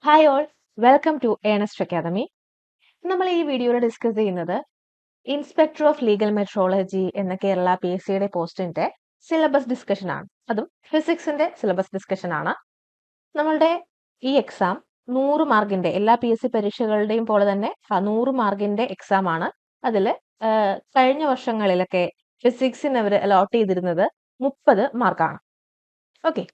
Hi all, welcome to Ernest academy. നമ്മൾ ഈ വീഡിയോയിൽ ഡിസ്കസ് ചെയ്യുന്നത് ഇൻസ്പെക്ടർ ഓഫ് ലീഗൽ മെട്രോളജി എന്ന കേരള പി എസ് സിയുടെ പോസ്റ്റിന്റെ സിലബസ് ഡിസ്കഷൻ ആണ്. അതും ഫിസിക്സിന്റെ സിലബസ് ഡിസ്കഷൻ ആണ്. നമ്മളുടെ ഈ എക്സാം 100 മാർക്കിന്റെ എല്ലാ പി എസ് സി പരീക്ഷകളുടെയും പോലെ തന്നെ 100 മാർക്കിന്റെ എക്സാം ആണ്. അതിൽ കഴിഞ്ഞ വർഷങ്ങളിലൊക്കെ ഫിസിക്സിന് അവർ അലോട്ട് ചെയ്തിരുന്നത് 30 മാർക്കാണ്. ഓക്കെ,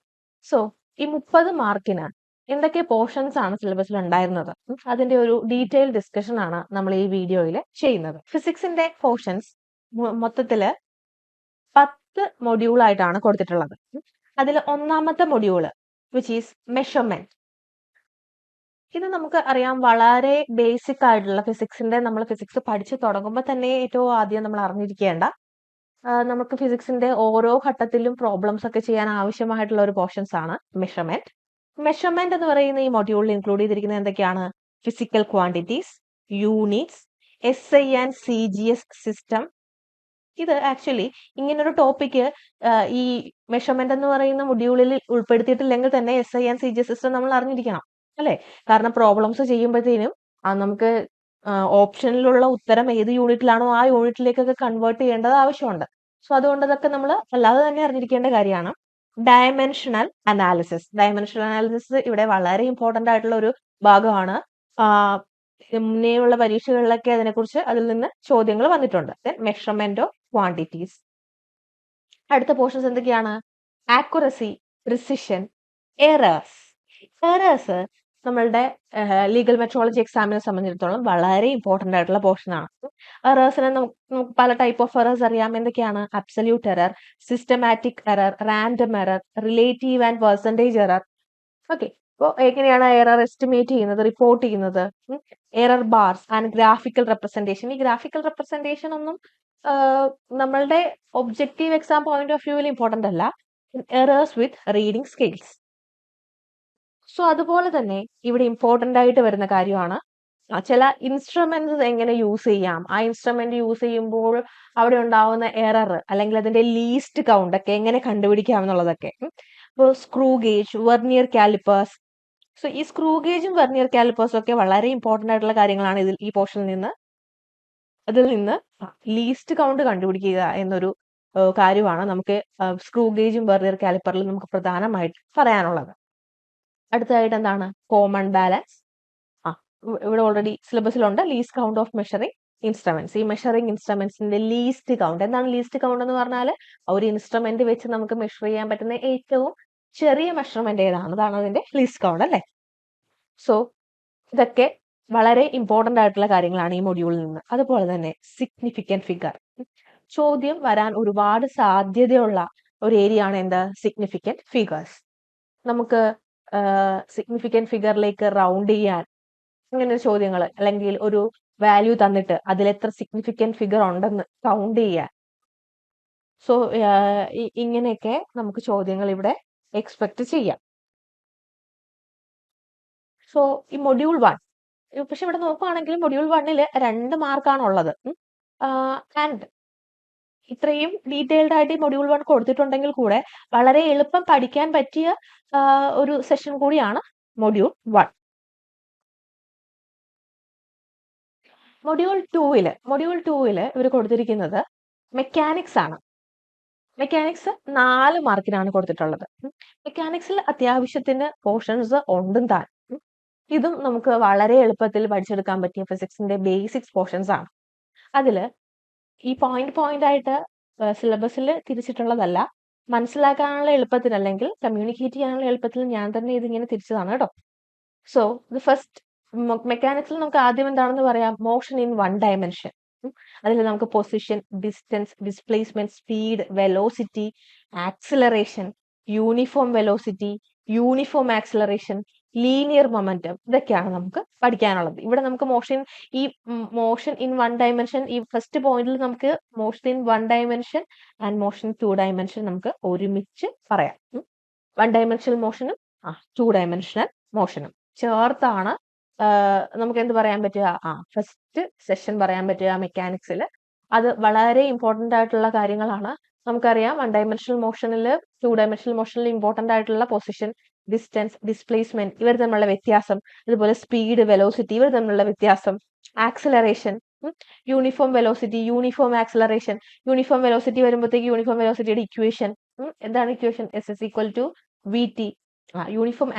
സോ ഈ 30 മാർക്കിന് എന്തൊക്കെ പോർഷൻസ് ആണ് സിലബസിൽ ഉണ്ടായിരുന്നത്, അതിന്റെ ഒരു ഡീറ്റെയിൽ ഡിസ്കഷൻ ആണ് നമ്മൾ ഈ വീഡിയോയിൽ ചെയ്യുന്നത്. ഫിസിക്സിന്റെ പോർഷൻസ് മൊത്തത്തില് 10 മൊഡ്യൂൾ ആയിട്ടാണ് കൊടുത്തിട്ടുള്ളത്. അതിൽ ഒന്നാമത്തെ മൊഡ്യൂള് വിച്ച് ഈസ് മെഷർമെന്റ്. ഇത് നമുക്ക് അറിയാം, വളരെ ബേസിക് ആയിട്ടുള്ള ഫിസിക്സിന്റെ, നമ്മൾ ഫിസിക്സ് പഠിച്ചു തുടങ്ങുമ്പോൾ തന്നെ ഏറ്റവും ആദ്യം നമ്മൾ അറിഞ്ഞിരിക്കേണ്ട, നമുക്ക് ഫിസിക്സിന്റെ ഓരോ ഘട്ടത്തിലും പ്രോബ്ലംസ് ഒക്കെ ചെയ്യാൻ ആവശ്യമായിട്ടുള്ള ഒരു പോർഷൻസ് ആണ് മെഷർമെന്റ്. മെഷർമെന്റ് എന്ന് പറയുന്ന ഈ മൊഡ്യൂളിൽ ഇൻക്ലൂഡ് ചെയ്തിരിക്കുന്നത് എന്തൊക്കെയാണ്? Physical quantities, units, SI and CGS system. ഇത് ആക്ച്വലി ഇങ്ങനൊരു ടോപ്പിക്ക് ഈ മെഷർമെന്റ് എന്ന് പറയുന്ന മൊഡ്യൂളിൽ ഉൾപ്പെടുത്തിയിട്ടില്ലെങ്കിൽ തന്നെ SI ആൻഡ് CGS സിസ്റ്റം നമ്മൾ അറിഞ്ഞിരിക്കണം, അല്ലെ? കാരണം പ്രോബ്ലംസ് ചെയ്യുമ്പോഴത്തേനും നമുക്ക് ഓപ്ഷനിലുള്ള ഉത്തരം ഏത് യൂണിറ്റിലാണോ ആ യൂണിറ്റിലേക്കൊക്കെ കൺവേർട്ട് ചെയ്യേണ്ടത് ആവശ്യമുണ്ട്. സോ അതുകൊണ്ട് അതൊക്കെ നമ്മൾ അല്ലാതെ തന്നെ അറിഞ്ഞിരിക്കേണ്ട കാര്യമാണ്. Dimensional analysis. ഡയമെൻഷണൽ അനാലിസിസ് ഇവിടെ വളരെ ഇമ്പോർട്ടന്റ് ആയിട്ടുള്ള ഒരു ഭാഗമാണ്. മുന്നേയുള്ള പരീക്ഷകളിലൊക്കെ അതിനെക്കുറിച്ച് അതിൽ നിന്ന് ചോദ്യങ്ങൾ വന്നിട്ടുണ്ട്. Measurement of quantities. അടുത്ത പോർഷൻസ് എന്തൊക്കെയാണ്? Accuracy, precision, errors. എറേഴ്സ് നമ്മളുടെ ലീഗൽ മെട്രോളജി എക്സാമിനെ സംബന്ധിച്ചിടത്തോളം വളരെ ഇമ്പോർട്ടന്റ് ആയിട്ടുള്ള പോർഷൻ ആണ്. എറേഴ്സിനെ നമുക്ക് പല ടൈപ്പ് ഓഫ് എറേഴ്സ് അറിയാം. എന്തൊക്കെയാണ്? Absolute error, systematic error, random error, relative and percentage error. Okay, അപ്പോൾ എങ്ങനെയാണ് എറർ എസ്റ്റിമേറ്റ് ചെയ്യുന്നത്, റിപ്പോർട്ട് ചെയ്യുന്നത്? Error bars and graphical representation. ഈ ഗ്രാഫിക്കൽ റെപ്രസെന്റേഷൻ ഒന്നും നമ്മളുടെ ഒബ്ജക്റ്റീവ് എക്സാം പോയിന്റ് ഓഫ് വ്യൂവിൽ ഇമ്പോർട്ടന്റ് അല്ല. എറേഴ്സ് വിത്ത് റീഡിംഗ് സ്കെയിൽസ്. സോ അതുപോലെ തന്നെ ഇവിടെ ഇമ്പോർട്ടന്റ് ആയിട്ട് വരുന്ന കാര്യമാണ് ചില ഇൻസ്ട്രുമെന്റ്സ് എങ്ങനെ യൂസ് ചെയ്യാം, ആ ഇൻസ്ട്രുമെന്റ് യൂസ് ചെയ്യുമ്പോൾ അവിടെ ഉണ്ടാവുന്ന എറർ അല്ലെങ്കിൽ അതിന്റെ ലീസ്റ്റ് കൗണ്ട് ഒക്കെ എങ്ങനെ കണ്ടുപിടിക്കാം എന്നുള്ളതൊക്കെ. ഇപ്പോൾ screw gauge, vernier callipers. So ഈ സ്ക്രൂ ഗേജും വെർനിയർ കാലിപ്പേഴ്സും ഒക്കെ വളരെ ഇമ്പോർട്ടന്റ് ആയിട്ടുള്ള കാര്യങ്ങളാണ് ഈ പോർഷനിൽ നിന്ന് ലീസ്റ്റ് കൗണ്ട് കണ്ടുപിടിക്കുക എന്നൊരു കാര്യമാണ് നമുക്ക് സ്ക്രൂ ഗേജും വെർനിയർ കാലിപ്പറിലും നമുക്ക് പ്രധാനമായിട്ട് പറയാനുള്ളത്. അടുത്തതായിട്ട് എന്താണ്? Common balance. ഇവിടെ ഓൾറെഡി സിലബസിലുണ്ട്. Least count of measuring instruments. ഈ മെഷറിംഗ് ഇൻസ്ട്രുമെന്റ്സിന്റെ ലീസ്റ്റ് കൗണ്ട്. എന്താണ് ലീസ്റ്റ് കൗണ്ട് എന്ന് പറഞ്ഞാൽ? ഒരു ഇൻസ്ട്രുമെന്റ് വെച്ച് നമുക്ക് മെഷർ ചെയ്യാൻ പറ്റുന്ന ഏറ്റവും ചെറിയ മെഷർമെന്റ് ഏതാണ്, അതാണ് അതിന്റെ ലീസ്റ്റ് കൗണ്ട്, അല്ലെ? സോ ഇതൊക്കെ വളരെ ഇമ്പോർട്ടന്റ് ആയിട്ടുള്ള കാര്യങ്ങളാണ് ഈ മൊഡ്യൂളിൽ നിന്ന്. അതുപോലെ തന്നെ സിഗ്നിഫിക്കന്റ് ഫിഗർ. ചോദ്യം വരാൻ ഒരുപാട് സാധ്യതയുള്ള ഒരു ഏരിയ ആണ് എന്ത്? Significant figures. നമുക്ക് സിഗ്നിഫിക്കന്റ് ഫിഗറിലേക്ക് റൗണ്ട് ചെയ്യാൻ ഇങ്ങനെ ചോദ്യങ്ങൾ, അല്ലെങ്കിൽ ഒരു വാല്യൂ തന്നിട്ട് അതിൽ എത്ര സിഗ്നിഫിക്കന്റ് ഫിഗർ ഉണ്ടെന്ന് കൗണ്ട് ചെയ്യാൻ. സോ ഇങ്ങനെയൊക്കെ നമുക്ക് ചോദ്യങ്ങൾ ഇവിടെ എക്സ്പെക്ട് ചെയ്യാം. സോ ഈ മൊഡ്യൂൾ 1, പക്ഷെ ഇവിടെ നോക്കുകയാണെങ്കിൽ മൊഡ്യൂൾ 1 2 മാർക്കാണ് ഉള്ളത്. ആൻഡ് ഇത്രയും ഡീറ്റെയിൽഡ് ആയിട്ട് മൊഡ്യൂൾ 1 കൊടുത്തിട്ടുണ്ടെങ്കിൽ കൂടെ വളരെ എളുപ്പം പഠിക്കാൻ പറ്റിയ ഒരു സെഷൻ കൂടിയാണ് മൊഡ്യൂൾ 1. മൊഡ്യൂൾ 2 ഇവർ കൊടുത്തിരിക്കുന്നത് മെക്കാനിക്സ് ആണ്. മെക്കാനിക്സ് 4 മാർക്കിനാണ് കൊടുത്തിട്ടുള്ളത്. മെക്കാനിക്സിൽ അത്യാവശ്യത്തിന് പോർഷൻസ് ഉണ്ടും താൻ. ഇതും നമുക്ക് വളരെ എളുപ്പത്തിൽ പഠിച്ചെടുക്കാൻ പറ്റിയ ഫിസിക്സിന്റെ ബേസിക്സ് പോർഷൻസ് ആണ്. അതില് ഈ പോയിന്റ് ആയിട്ട് സിലബസിൽ തിരിച്ചിട്ടുള്ളതല്ല, മനസ്സിലാക്കാനുള്ള എളുപ്പത്തിന് അല്ലെങ്കിൽ കമ്മ്യൂണിക്കേറ്റ് ചെയ്യാനുള്ള എളുപ്പത്തിൽ ഞാൻ തന്നെ ഇതിങ്ങനെ തിരിച്ചതാണ് കേട്ടോ. സോ ദ ഫസ്റ്റ് മെക്കാനിക്സിൽ നമുക്ക് ആദ്യം എന്താണെന്ന് പറയാം? Motion in 1 dimension. അതിൽ നമുക്ക് position, distance, displacement, speed, velocity, acceleration, uniform velocity, uniform acceleration, linear momentum, ഇതൊക്കെയാണ് നമുക്ക് പഠിക്കാനുള്ളത്. ഇവിടെ നമുക്ക് മോഷൻ ഇൻ 1 ഡയമെൻഷൻ, ഈ ഫസ്റ്റ് പോയിന്റിൽ നമുക്ക് motion in 1 dimension and motion 2 dimension നമുക്ക് ഒരുമിച്ച് പറയാം. 1 ഡയമെൻഷണൽ മോഷനും 2 ഡയമെൻഷണൽ മോഷനും ചേർത്താണ് നമുക്ക് എന്ത് പറയാൻ പറ്റുക? ഫസ്റ്റ് സെഷൻ പറയാൻ പറ്റുക മെക്കാനിക്സിൽ. അത് വളരെ ഇമ്പോർട്ടന്റ് ആയിട്ടുള്ള കാര്യങ്ങളാണ്. നമുക്കറിയാം 1 ഡയമെൻഷണൽ മോഷനിൽ 2 ഡയമെൻഷണൽ മോഷനിൽ ഇമ്പോർട്ടന്റ് ആയിട്ടുള്ള പൊസിഷൻ, ഡിസ്റ്റൻസ്, ഡിസ്പ്ലേസ്മെന്റ് ഇവർ തമ്മിലുള്ള വ്യത്യാസം, അതുപോലെ സ്പീഡ്, വെലോസിറ്റി ഇവർ തമ്മിലുള്ള വ്യത്യാസം, acceleration, uniform velocity, uniform acceleration, uniform velocity വരുമ്പോഴത്തേക്ക് യൂണിഫോം വെലോസിറ്റിയുടെ ഇക്വേഷൻ എന്താണ് ഇക്വേഷൻ? S=VT. യൂണിഫോം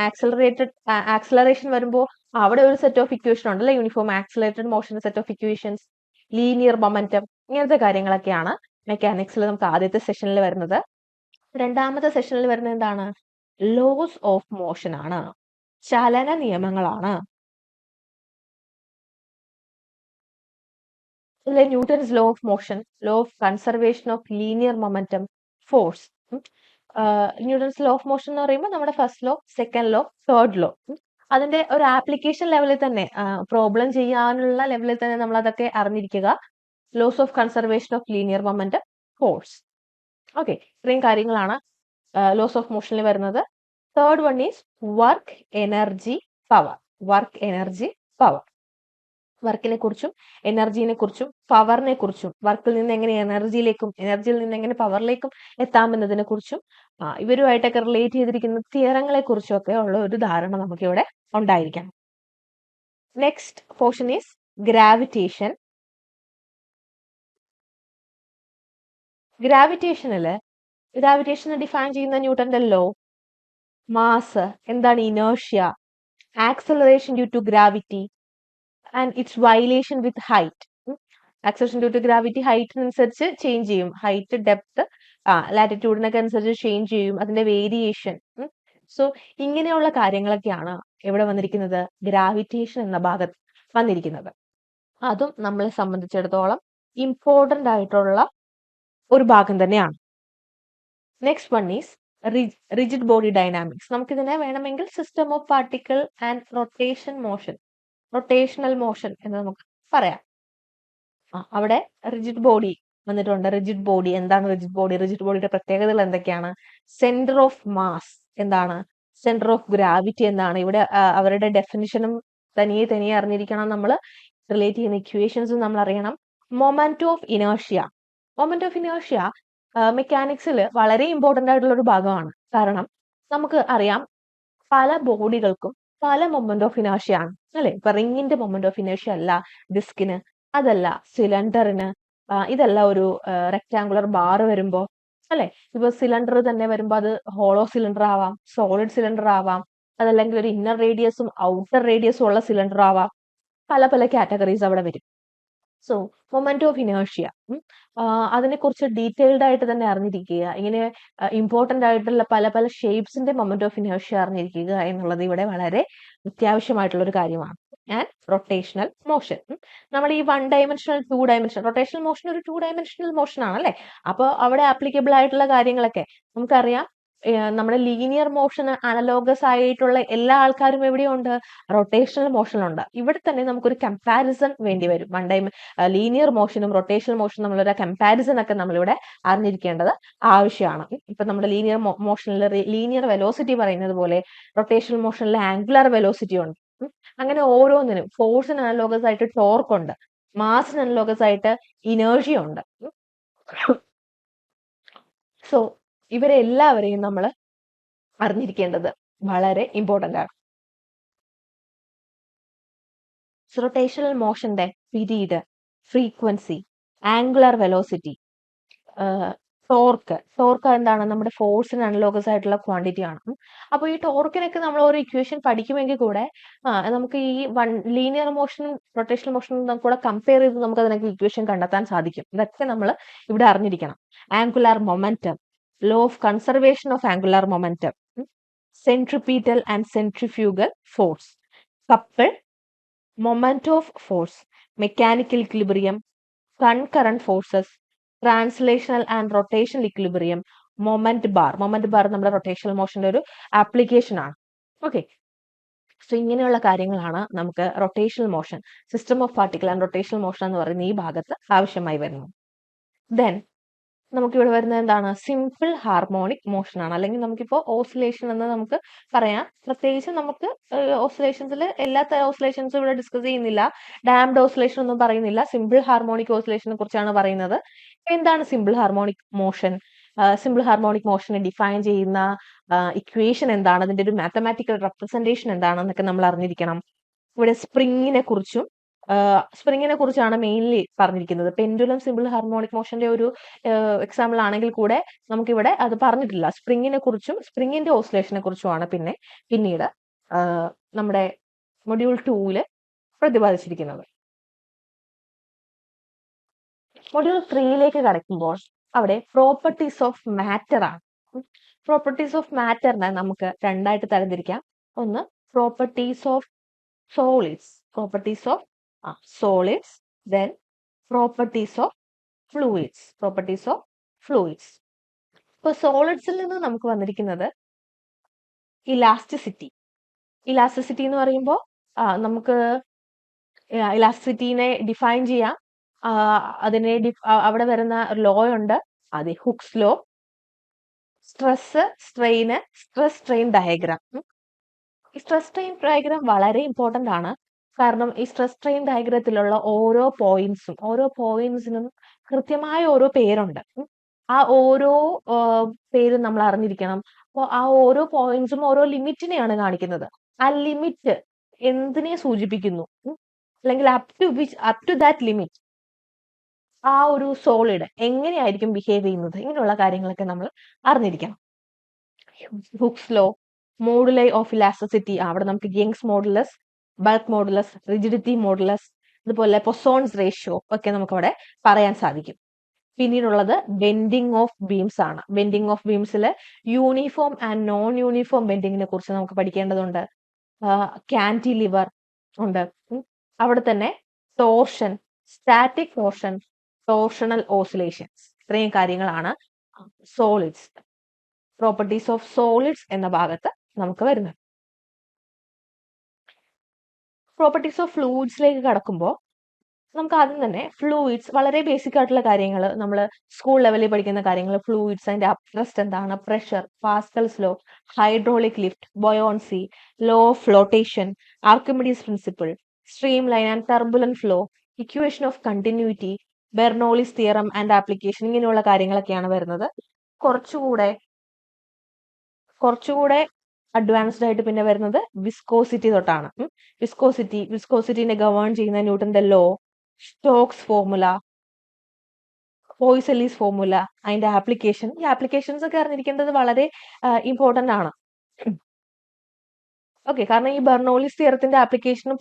ആക്സിലറേഷൻ വരുമ്പോൾ അവിടെ ഒരു സെറ്റ് ഓഫ് ഇക്വേഷൻ ഉണ്ടല്ലേ, uniform accelerated motion set of equations, linear momentum ഇങ്ങനത്തെ കാര്യങ്ങളൊക്കെയാണ് മെക്കാനിക്സിൽ നമുക്ക് ആദ്യത്തെ സെഷനിൽ വരുന്നത്. രണ്ടാമത്തെ സെഷനിൽ വരുന്നത് എന്താണ്? ലോസ് ഓഫ് മോഷൻ ആണ്, ചലന നിയമങ്ങളാണ്. Newton's law of motion, law of conservation of linear momentum, force. Newton's law of motion എന്ന് പറയുമ്പോൾ നമ്മുടെ first law, second law, third law, അതിന്റെ ഒരു ആപ്ലിക്കേഷൻ ലെവലിൽ തന്നെ പ്രോബ്ലം ചെയ്യാനുള്ള ലെവലിൽ തന്നെ നമ്മൾ അതൊക്കെ അറിഞ്ഞിരിക്കുക. Laws of conservation of linear momentum, force. Okay, ഇത്രയും കാര്യങ്ങളാണ് ലോസ് ഓഫ് മോഷനിൽ വരുന്നത്. Third one is work energy power. Work energy power, വർക്കിനെ കുറിച്ചും എനർജിനെ കുറിച്ചും പവറിനെ കുറിച്ചും, വർക്കിൽ നിന്ന് എങ്ങനെ എനർജിയിലേക്കും എനർജിയിൽ നിന്ന് എങ്ങനെ പവറിലേക്കും എത്താമെന്നതിനെ കുറിച്ചും ഇവരുമായിട്ടൊക്കെ റിലേറ്റ് ചെയ്തിരിക്കുന്ന തിയറങ്ങളെ കുറിച്ചും ഒക്കെ ഉള്ള ഒരു ധാരണ നമുക്ക് ഇവിടെ ഉണ്ടായിരിക്കണം. Next portion is gravitation. ഗ്രാവിറ്റേഷനെ ഡിഫൈൻ ചെയ്യുന്ന ന്യൂട്ടന്റെ ലോ, മാസ് എന്താണ്, inertia, acceleration due to gravity and its variation with height. Acceleration due to gravity ഹൈറ്റിനനുസരിച്ച് ചേഞ്ച് ചെയ്യും, ഹൈറ്റ്, ഡെപ്ത്, ലാറ്റിറ്റ്യൂഡിനൊക്കെ അനുസരിച്ച് ചേഞ്ച് ചെയ്യും, അതിന്റെ വേരിയേഷൻ. സോ ഇങ്ങനെയുള്ള കാര്യങ്ങളൊക്കെയാണ് എവിടെ വന്നിരിക്കുന്നത്? ഗ്രാവിറ്റേഷൻ എന്ന ഭാഗത്ത് വന്നിരിക്കുന്നത്. അതും നമ്മളെ സംബന്ധിച്ചിടത്തോളം ഇമ്പോർട്ടന്റ് ആയിട്ടുള്ള ഒരു ഭാഗം തന്നെയാണ്. Next one is rigid body dynamics. നമുക്കിതിനെ വേണമെങ്കിൽ system of particle and rotational motion എന്ന് നമുക്ക് പറയാം. അവിടെ റിജിഡ് ബോഡി വന്നിട്ടുണ്ട്. റിജിഡ് ബോഡി എന്താണ്? റിജിഡ് ബോഡിയുടെ പ്രത്യേകതകൾ എന്തൊക്കെയാണ്? സെന്റർ ഓഫ് മാസ് എന്താണ്? സെന്റർ ഓഫ് ഗ്രാവിറ്റി എന്താണ്? ഇവിടെ അവരുടെ ഡെഫിനിഷനും തനിയെ അറിഞ്ഞിരിക്കണം. നമ്മൾ റിലേറ്റ് ചെയ്യുന്ന ഇക്വേഷൻസും നമ്മൾ അറിയണം. മൊമെന്റ് ഓഫ് ഇനേർഷ്യ മെക്കാനിക്സിൽ വളരെ ഇമ്പോർട്ടന്റ് ആയിട്ടുള്ള ഒരു ഭാഗമാണ്. കാരണം നമുക്ക് അറിയാം പല ബോഡികൾക്കും പല മൊമെന്റ് ഓഫ് ഇനേർഷ്യ ആണ് അല്ലെ. ഇപ്പൊ റിങ്ങിന്റെ മൊമെന്റ് ഓഫ് ഇനേർഷ്യ അല്ല ഡിസ്കിന്, അതല്ല സിലിണ്ടറിന്, ഇതല്ല ഒരു റെക്ടാങ്കുലർ ബാർ വരുമ്പോ അല്ലെ. ഇപ്പൊ സിലിണ്ടർ തന്നെ വരുമ്പോ അത് ഹോളോ സിലിണ്ടർ ആവാം, സോളിഡ് സിലിണ്ടർ ആവാം, അതല്ലെങ്കിൽ ഒരു ഇന്നർ റേഡിയസും ഔട്ടർ റേഡിയസും ഉള്ള സിലിണ്ടർ ആവാം. പല പല കാറ്റഗറീസ് അവിടെ വരും. സോ മൊമെന്റ് ഓഫ് ഇനേർഷ്യ അതിനെക്കുറിച്ച് ഡീറ്റെയിൽഡ് ആയിട്ട് തന്നെ അറിഞ്ഞിരിക്കുക. ഇങ്ങനെ ഇമ്പോർട്ടന്റ് ആയിട്ടുള്ള പല പല ഷേപ്സിന്റെ മൊമെന്റ് ഓഫ് ഇനേർഷ്യ അറിഞ്ഞിരിക്കുക എന്നുള്ളത് ഇവിടെ വളരെ അത്യാവശ്യമായിട്ടുള്ള ഒരു കാര്യമാണ്. ആൻഡ് റൊട്ടേഷണൽ മോഷൻ, നമ്മൾ ഈ 1 ഡയമെൻഷണൽ 2 ഡയമെൻഷണൽ റൊട്ടേഷണൽ മോഷൻ ഒരു 2 ഡയമെൻഷണൽ മോഷൻ ആണ് അല്ലെ. അപ്പോൾ അവിടെ ആപ്ലിക്കബിൾ ആയിട്ടുള്ള കാര്യങ്ങളൊക്കെ നമുക്കറിയാം. നമ്മുടെ ലീനിയർ മോഷൻ അനലോഗസ് ആയിട്ടുള്ള എല്ലാ ആൾക്കാരും എവിടെയുണ്ട്? റൊട്ടേഷണൽ മോഷനിലുണ്ട്. ഇവിടെ തന്നെ നമുക്കൊരു കമ്പാരിസൺ വേണ്ടി വരും. ലീനിയർ മോഷനും റൊട്ടേഷണൽ മോഷനും തമ്മിലൊരു കമ്പാരിസൺ ഒക്കെ നമ്മളിവിടെ അറിഞ്ഞിരിക്കേണ്ടത് ആവശ്യമാണ്. ഇപ്പൊ നമ്മുടെ ലീനിയർ മോഷനിൽ ലീനിയർ വെലോസിറ്റി പറയുന്നത് പോലെ റൊട്ടേഷണൽ മോഷനിൽ ആംഗുലർ വെലോസിറ്റി ഉണ്ട്. അങ്ങനെ ഓരോന്നിനും ഫോഴ്സിന് അനലോഗസ് ആയിട്ട് ടോർക്ക് ഉണ്ട്, മാസിന് അനലോഗസ് ആയിട്ട് ഇനേർജി ഉണ്ട്. സോ ഇവരെ എല്ലാവരെയും നമ്മൾ അറിഞ്ഞിരിക്കേണ്ടത് വളരെ ഇമ്പോർട്ടന്റ് ആണ്. റൊട്ടേഷണൽ മോഷന്റെ period, frequency, angular velocity, torque എന്താണ്? നമ്മുടെ ഫോഴ്സിന് അനലോഗസ് ആയിട്ടുള്ള ക്വാണ്ടിറ്റി ആണ്. അപ്പോൾ ഈ ടോർക്കിനൊക്കെ നമ്മൾ ഒരു ഇക്വേഷൻ പഠിക്കുമെങ്കിൽ കൂടെ നമുക്ക് ഈ ലീനിയർ മോഷനും റൊട്ടേഷണൽ മോഷനും കൂടെ കമ്പയർ ചെയ്ത് നമുക്ക് അതിനൊക്കെ ഇക്വേഷൻ കണ്ടെത്താൻ സാധിക്കും. ഇതൊക്കെ നമ്മൾ ഇവിടെ അറിഞ്ഞിരിക്കണം. Angular momentum, law of conservation of angular momentum, centripetal and centrifugal force, couple, moment of force, mechanical equilibrium, concurrent forces, translational and rotational equilibrium, moment bar നമ്മുടെ റൊട്ടേഷണൽ മോഷന്റെ ഒരു ആപ്ലിക്കേഷൻ ആണ്. ഓക്കെ, സോ ഇങ്ങനെയുള്ള കാര്യങ്ങളാണ് നമുക്ക് rotational motion, system of particle and rotational motion എന്ന് പറയുന്ന ഈ ഭാഗത്ത് ആവശ്യമായി വരുന്നത്. ദെൻ നമുക്കിവിടെ വരുന്നത് എന്താണ്? സിമ്പിൾ ഹാർമോണിക് മോഷൻ ആണ്. അല്ലെങ്കിൽ നമുക്കിപ്പോൾ ഓസിലേഷൻ എന്ന് നമുക്ക് പറയാം. പ്രത്യേകിച്ച് നമുക്ക് ഓസിലേഷൻസിൽ എല്ലാ തരം ഓസിലേഷൻസും ഇവിടെ ഡിസ്കസ് ചെയ്യുന്നില്ല. ഡാംഡ് ഓസിലേഷൻ ഒന്നും പറയുന്നില്ല. സിമ്പിൾ ഹാർമോണിക് ഓസിലേഷനെ കുറിച്ചാണ് പറയുന്നത്. എന്താണ് simple harmonic motion? Simple harmonic മോഷനെ ഡിഫൈൻ ചെയ്യുന്ന ഇക്വേഷൻ എന്താണ്, അതിന്റെ ഒരു മാത്തമാറ്റിക്കൽ റെപ്രസെന്റേഷൻ എന്താണെന്നൊക്കെ നമ്മൾ അറിഞ്ഞിരിക്കണം. ഇവിടെ സ്പ്രിങ്ങിനെ കുറിച്ചാണ് മെയിൻലി പറഞ്ഞിരിക്കുന്നത്. പെൻഡുലം സിമ്പിൾ ഹാർമോണിക് മോഷന്റെ ഒരു എക്സാമ്പിൾ ആണെങ്കിൽ കൂടെ നമുക്കിവിടെ അത് പറഞ്ഞിട്ടില്ല. സ്പ്രിങ്ങിനെ കുറിച്ചും സ്പ്രിങ്ങിന്റെ ഓസിലേഷനെ കുറിച്ചുമാണ് പിന്നീട് നമ്മുടെ മൊഡ്യൂൾ 2 പ്രതിപാദിച്ചിരിക്കുന്നത്. മൊഡ്യൂൾ 3 കടക്കുമ്പോൾ അവിടെ പ്രോപ്പർട്ടീസ് ഓഫ് മാറ്റർ ആണ്. പ്രോപ്പർട്ടീസ് ഓഫ് മാറ്ററിനെ നമുക്ക് രണ്ടായിട്ട് തരംതിരിക്കാം. ഒന്ന് properties of solids, then properties of fluids. ഇപ്പൊ സോളിഡ്സിൽ നിന്ന് നമുക്ക് വന്നിരിക്കുന്നത് ഇലാസ്റ്റിസിറ്റി എന്ന് പറയുമ്പോൾ നമുക്ക് ഇലാസ്റ്റിസിറ്റിനെ ഡിഫൈൻ ചെയ്യാം. അവിടെ വരുന്ന ലോ ഉണ്ട്, അത് hooks law. Stress strain diagram. ഈ സ്ട്രെസ് സ്ട്രെയിൻ ഡയഗ്രാം വളരെ ഇമ്പോർട്ടന്റ് ആണ്. കാരണം ഈ സ്ട്രെസ് സ്ട്രെയിൻ ഡയഗ്രത്തിലുള്ള ഓരോ പോയിന്റ്സിനും കൃത്യമായ ഓരോ പേരുണ്ട്. ആ ഓരോ പേരും നമ്മൾ അറിഞ്ഞിരിക്കണം. അപ്പോൾ ആ ഓരോ പോയിന്റ്സും ഓരോ ലിമിറ്റിനെയാണ് കാണിക്കുന്നത്. ആ ലിമിറ്റ് എന്തിനെ സൂചിപ്പിക്കുന്നു, അല്ലെങ്കിൽ അപ് ടു ദാറ്റ് ലിമിറ്റ് ആ ഒരു സോളിഡ് എങ്ങനെയായിരിക്കും ബിഹേവ് ചെയ്യുന്നത്, ഇങ്ങനെയുള്ള കാര്യങ്ങളൊക്കെ നമ്മൾ അറിഞ്ഞിരിക്കണം. Hooke's law, moduli of elasticity, അവിടെ നമുക്ക് Young's modulus, bulk modulus, rigidity modulus, അതുപോലെ പൊസോൺസ് റേഷ്യോ ഒക്കെ നമുക്ക് അവിടെ പറയാൻ സാധിക്കും. പിന്നീടുള്ളത് ബെൻഡിങ് ഓഫ് ബീംസ് ആണ്. ബെൻഡിങ് ഓഫ് ബീംസിൽ യൂണിഫോം ആൻഡ് നോൺ യൂണിഫോം ബെൻഡിങ്ങിനെ കുറിച്ച് നമുക്ക് പഠിക്കേണ്ടതുണ്ട്. കാന്റിലിവർ ഉണ്ട്. അവിടെ തന്നെ torsion, static torsion, torsional oscillations, ഇത്രയും കാര്യങ്ങളാണ് സോളിഡ്സ്, പ്രോപ്പർട്ടീസ് ഓഫ് സോളിഡ്സ് എന്ന ഭാഗത്ത് നമുക്ക് വരുന്നത്. പ്രോപ്പർട്ടീസ് ഓഫ് ഫ്ലൂയിഡ്സിലേക്ക് കടക്കുമ്പോൾ നമുക്ക് ആദ്യം തന്നെ ഫ്ലൂയിഡ്സ്, വളരെ ബേസിക് ആയിട്ടുള്ള കാര്യങ്ങൾ, നമ്മൾ സ്കൂൾ ലെവലിൽ പഠിക്കുന്ന കാര്യങ്ങൾ. ഫ്ലൂയിഡ്സ്, അതിന്റെ അപ്രസ്റ്റ് എന്താണ്, pressure, Pascal's law, hydraulic lift, buoyancy, law of flotation, Archimedes principle, streamline and turbulent flow, equation of continuity, Bernoulli's theorem and application, ഇങ്ങനെയുള്ള കാര്യങ്ങളൊക്കെയാണ് വരുന്നത്. കുറച്ചുകൂടെ അഡ്വാൻസ്ഡ് ആയിട്ട് പിന്നെ വരുന്നത് വിസ്കോസിറ്റി തൊട്ടാണ്. വിസ്കോസിറ്റിനെ ഗവേൺ ചെയ്യുന്ന ന്യൂട്ടന്റെ ലോ, സ്റ്റോക്സ് ഫോർമുല, പോയ്സലീസ് ഫോർമുല, അതിന്റെ ആപ്ലിക്കേഷൻ. ഈ ആപ്ലിക്കേഷൻസ് ഒക്കെ അറിഞ്ഞിരിക്കേണ്ടത് വളരെ ഇമ്പോർട്ടന്റ് ആണ്. ഓക്കെ, കാരണം ഈ ബെർണോളിസ് തിയറത്തിന്റെ ആപ്ലിക്കേഷനും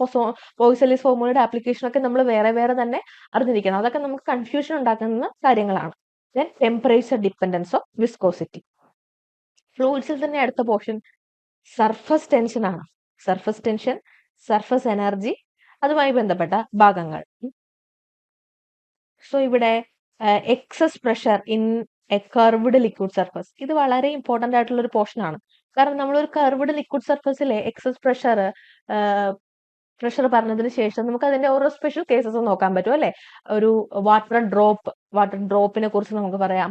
പോയ്സലീസ് ഫോർമുലയുടെ ആപ്ലിക്കേഷനും ഒക്കെ നമ്മൾ വേറെ തന്നെ അറിഞ്ഞിരിക്കണം. അതൊക്കെ നമുക്ക് കൺഫ്യൂഷൻ ഉണ്ടാക്കുന്ന കാര്യങ്ങളാണ്. Then temperature dependence of viscosity. ഫ്ലൂയിഡ്സിൽ തന്നെ അടുത്ത പോർഷൻ സർഫസ് ടെൻഷൻ ആണ്. സർഫസ് ടെൻഷൻ, സർഫസ് എനർജി, അതുമായി ബന്ധപ്പെട്ട ഭാഗങ്ങൾ. സോ ഇവിടെ excess pressure in a curved liquid surface, ഇത് വളരെ ഇമ്പോർട്ടന്റ് ആയിട്ടുള്ള ഒരു പോർഷൻ ആണ്. കാരണം നമ്മളൊരു കർവ്ഡ് ലിക്വിഡ് സർഫസിലെ എക്സസ് പ്രഷർ പറഞ്ഞതിന് ശേഷം നമുക്ക് അതിന്റെ ഓരോ സ്പെഷ്യൽ കേസസ് നോക്കാൻ പറ്റും അല്ലെ. ഒരു വാട്ടർ ഡ്രോപ്പിനെ കുറിച്ച് നമുക്ക് പറയാം,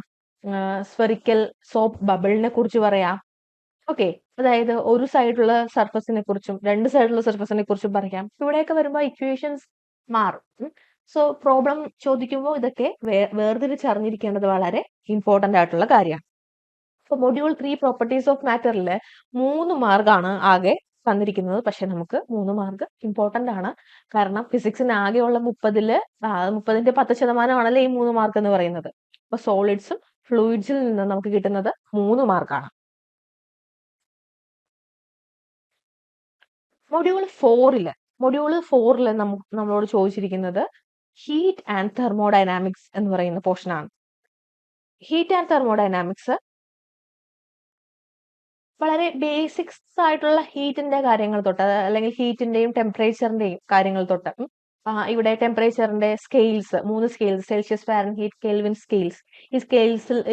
സ്ഫെറിക്കൽ സോപ്പ് ബബിളിനെ കുറിച്ച് പറയാം. ഓക്കെ, അതായത് ഒരു സൈഡിലുള്ള സർഫസിനെ കുറിച്ചും രണ്ട് സൈഡിലുള്ള സർഫസിനെ കുറിച്ചും പറയാം. ഇവിടെയൊക്കെ വരുമ്പോൾ ഇക്വേഷൻസ് മാറും. സോ പ്രോബ്ലം ചോദിക്കുമ്പോൾ ഇതൊക്കെ വേർതിരിച്ചറിഞ്ഞിരിക്കേണ്ടത് വളരെ ഇമ്പോർട്ടന്റ് ആയിട്ടുള്ള കാര്യമാണ്. ഇപ്പൊ മൊഡ്യൂൾ 3 പ്രോപ്പർട്ടീസ് ഓഫ് മാറ്ററിൽ 3 മാർക്കാണ് ആകെ തന്നിരിക്കുന്നത്. പക്ഷെ നമുക്ക് 3 മാർക്ക് ഇമ്പോർട്ടന്റ് ആണ്. കാരണം ഫിസിക്സിന് ആകെയുള്ള 30ന്റെ 10% ആണല്ലോ ഈ 3 മാർക്ക് എന്ന് പറയുന്നത്. അപ്പൊ സോളിഡ്സും ഫ്ലൂയിഡ്സിൽ നിന്ന് നമുക്ക് കിട്ടുന്നത് 3 മാർക്കാണ്. മൊഡ്യൂൾ 4 നമ്മളോട് ചോദിച്ചിരിക്കുന്നത് ഹീറ്റ് ആൻഡ് തെർമോഡൈനാമിക്സ് എന്ന് പറയുന്ന പോർഷൻ ആണ്. ഹീറ്റ് ആൻഡ് തെർമോഡൈനാമിക്സ് വളരെ ബേസിക്സ് ആയിട്ടുള്ള ഹീറ്റിന്റെ കാര്യങ്ങൾ തൊട്ട്, അല്ലെങ്കിൽ ഹീറ്റിന്റെയും ടെമ്പറേച്ചറിന്റെയും കാര്യങ്ങൾ തൊട്ട്. ഇവിടെ ടെമ്പറേച്ചറിന്റെ scales, 3 scales, Celsius, Fahrenheit, Kelvin scales.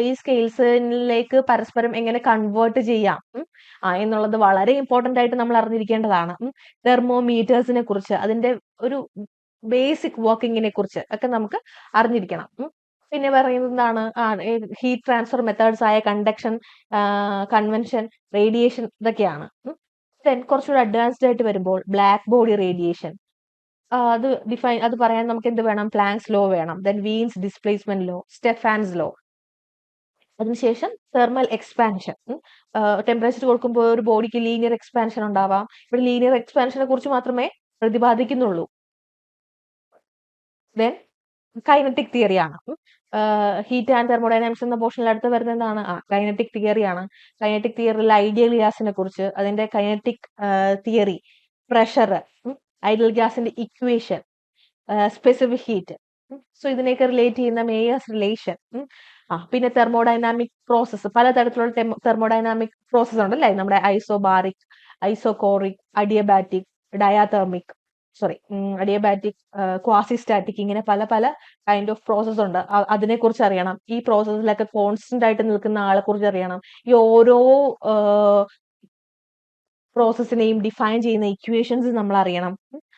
ഈ സ്കെയിൽസിലേക്ക് പരസ്പരം എങ്ങനെ കൺവേർട്ട് ചെയ്യാം എന്നുള്ളത് വളരെ ഇമ്പോർട്ടന്റ് ആയിട്ട് നമ്മൾ അറിഞ്ഞിരിക്കേണ്ടതാണ്. തെർമോമീറ്റേഴ്സിനെ കുറിച്ച്, അതിന്റെ ഒരു ബേസിക് വർക്കിങ്ങിനെ കുറിച്ച് ഒക്കെ നമുക്ക് അറിഞ്ഞിരിക്കണം. പിന്നെ പറയുന്നതാണ് ഹീറ്റ് ട്രാൻസ്ഫർ മെത്തേഡ്സ് ആയ കണ്ടക്ഷൻ, കൺവെൻഷൻ, റേഡിയേഷൻ, ഇതൊക്കെയാണ്. ദെൻ കുറച്ചുകൂടി അഡ്വാൻസ്ഡ് ആയിട്ട് വരുമ്പോൾ ബ്ലാക്ക് ബോഡി റേഡിയേഷൻ, അത് പറയാൻ നമുക്ക് എന്ത് വേണം, പ്ലാങ്ക്സ് ലോ വേണം. Then Wien's displacement law, Stefan's law. അതിനുശേഷം തെർമൽ എക്സ്പാൻഷൻ. ടെമ്പറേച്ചർ കൊടുക്കുമ്പോൾ ഒരു ബോഡിക്ക് ലീനിയർ എക്സ്പാൻഷൻ ഉണ്ടാവാം. ഇവിടെ ലീനിയർ എക്സ്പാൻഷനെ കുറിച്ച് മാത്രമേ പ്രതിപാദിക്കുന്നുള്ളൂ. ദെൻ കൈനറ്റിക് തിയറിയാണ്. ഹീറ്റ് ആൻഡ് തെർമോഡൈനാമിക്സ് എന്ന പോർഷനിൽ അടുത്ത് വരുന്നത് എന്താണ്? കൈനറ്റിക് തിയറിയാണ്. കൈനറ്റിക് തിയറിയിൽ ഐഡിയൽ ഗ്യാസിനെ കുറിച്ച്, അതിന്റെ കൈനറ്റിക് തിയറി, പ്രഷർ, ഐഡിയൽ ഗ്യാസിന്റെ ഇക്വേഷൻ, സ്പെസിഫിക് ഹീറ്റ്, സോ ഇതിനെയൊക്കെ റിലേറ്റ് ചെയ്യുന്ന മേയേഴ്സ് റിലേഷൻ. പിന്നെ തെർമോഡൈനാമിക് പ്രോസസ്സ്, പലതരത്തിലുള്ള തെർമോഡൈനാമിക് പ്രോസസ്സ് ഉണ്ടല്ലേ, നമ്മുടെ isobaric, isochoric, adiabatic, diathermic, adiabatic, quasistatic, ഇങ്ങനെ പല പല കൈൻഡ് ഓഫ് പ്രോസസ്സ് ഉണ്ട്. അതിനെ കുറിച്ച് അറിയണം. ഈ പ്രോസസ്സിലൊക്കെ കോൺസ്റ്റന്റ് ആയിട്ട് നിൽക്കുന്ന ആളെ കുറിച്ച് അറിയണം. ഈ ഓരോ പ്രോസസ്സിനെയും ഡിഫൈൻ ചെയ്യുന്ന ഇക്വേഷൻസ് നമ്മൾ അറിയണം.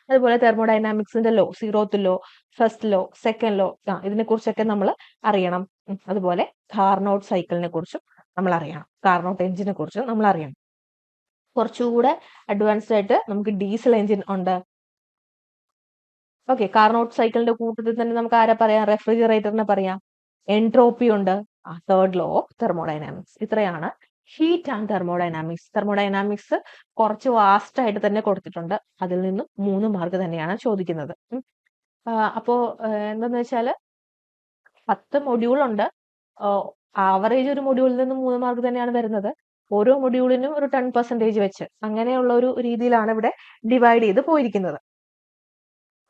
അതുപോലെ തെർമോഡൈനാമിക്സിന്റെ law, 0th law, first law, second law, ഇതിനെ കുറിച്ചൊക്കെ നമ്മൾ അറിയണം. അതുപോലെ കാർനോട്ട് സൈക്കിളിനെ കുറിച്ചും നമ്മൾ അറിയണം. കാർനോട്ട് എഞ്ചിനെ കുറിച്ചും നമ്മൾ അറിയണം. കുറച്ചുകൂടെ അഡ്വാൻസ്ഡ് ആയിട്ട് നമുക്ക് ഡീസൽ എഞ്ചിൻ ഉണ്ട്. ഓക്കെ, കാർനോട്ട് സൈക്കിളിന്റെ കൂട്ടത്തിൽ തന്നെ നമുക്ക് ആരെ പറയാം? റെഫ്രിജറേറ്ററിനെ പറയാം. എൻട്രോപ്പി ഉണ്ട്. Third law of thermodynamics. ഇത്രയാണ് ഹീറ്റ് ആൻഡ് തെർമോഡൈനാമിക്സ്. തെർമോഡൈനാമിക്സ് കുറച്ച് വാസ്റ്റ് ആയിട്ട് തന്നെ കൊടുത്തിട്ടുണ്ട്. അതിൽ നിന്നും 3 മാർക്ക് തന്നെയാണ് ചോദിക്കുന്നത്. അപ്പോ എന്താന്ന് വെച്ചാല് 10 മൊഡ്യൂൾ ഉണ്ട്. ആവറേജ് ഒരു മൊഡ്യൂളിൽ നിന്ന് 3 മാർക്ക് തന്നെയാണ് വരുന്നത്. ഓരോ മൊഡ്യൂളിനും ഒരു 10% വെച്ച്, അങ്ങനെയുള്ള ഒരു രീതിയിലാണ് ഇവിടെ ഡിവൈഡ് ചെയ്ത് പോയിരിക്കുന്നത്.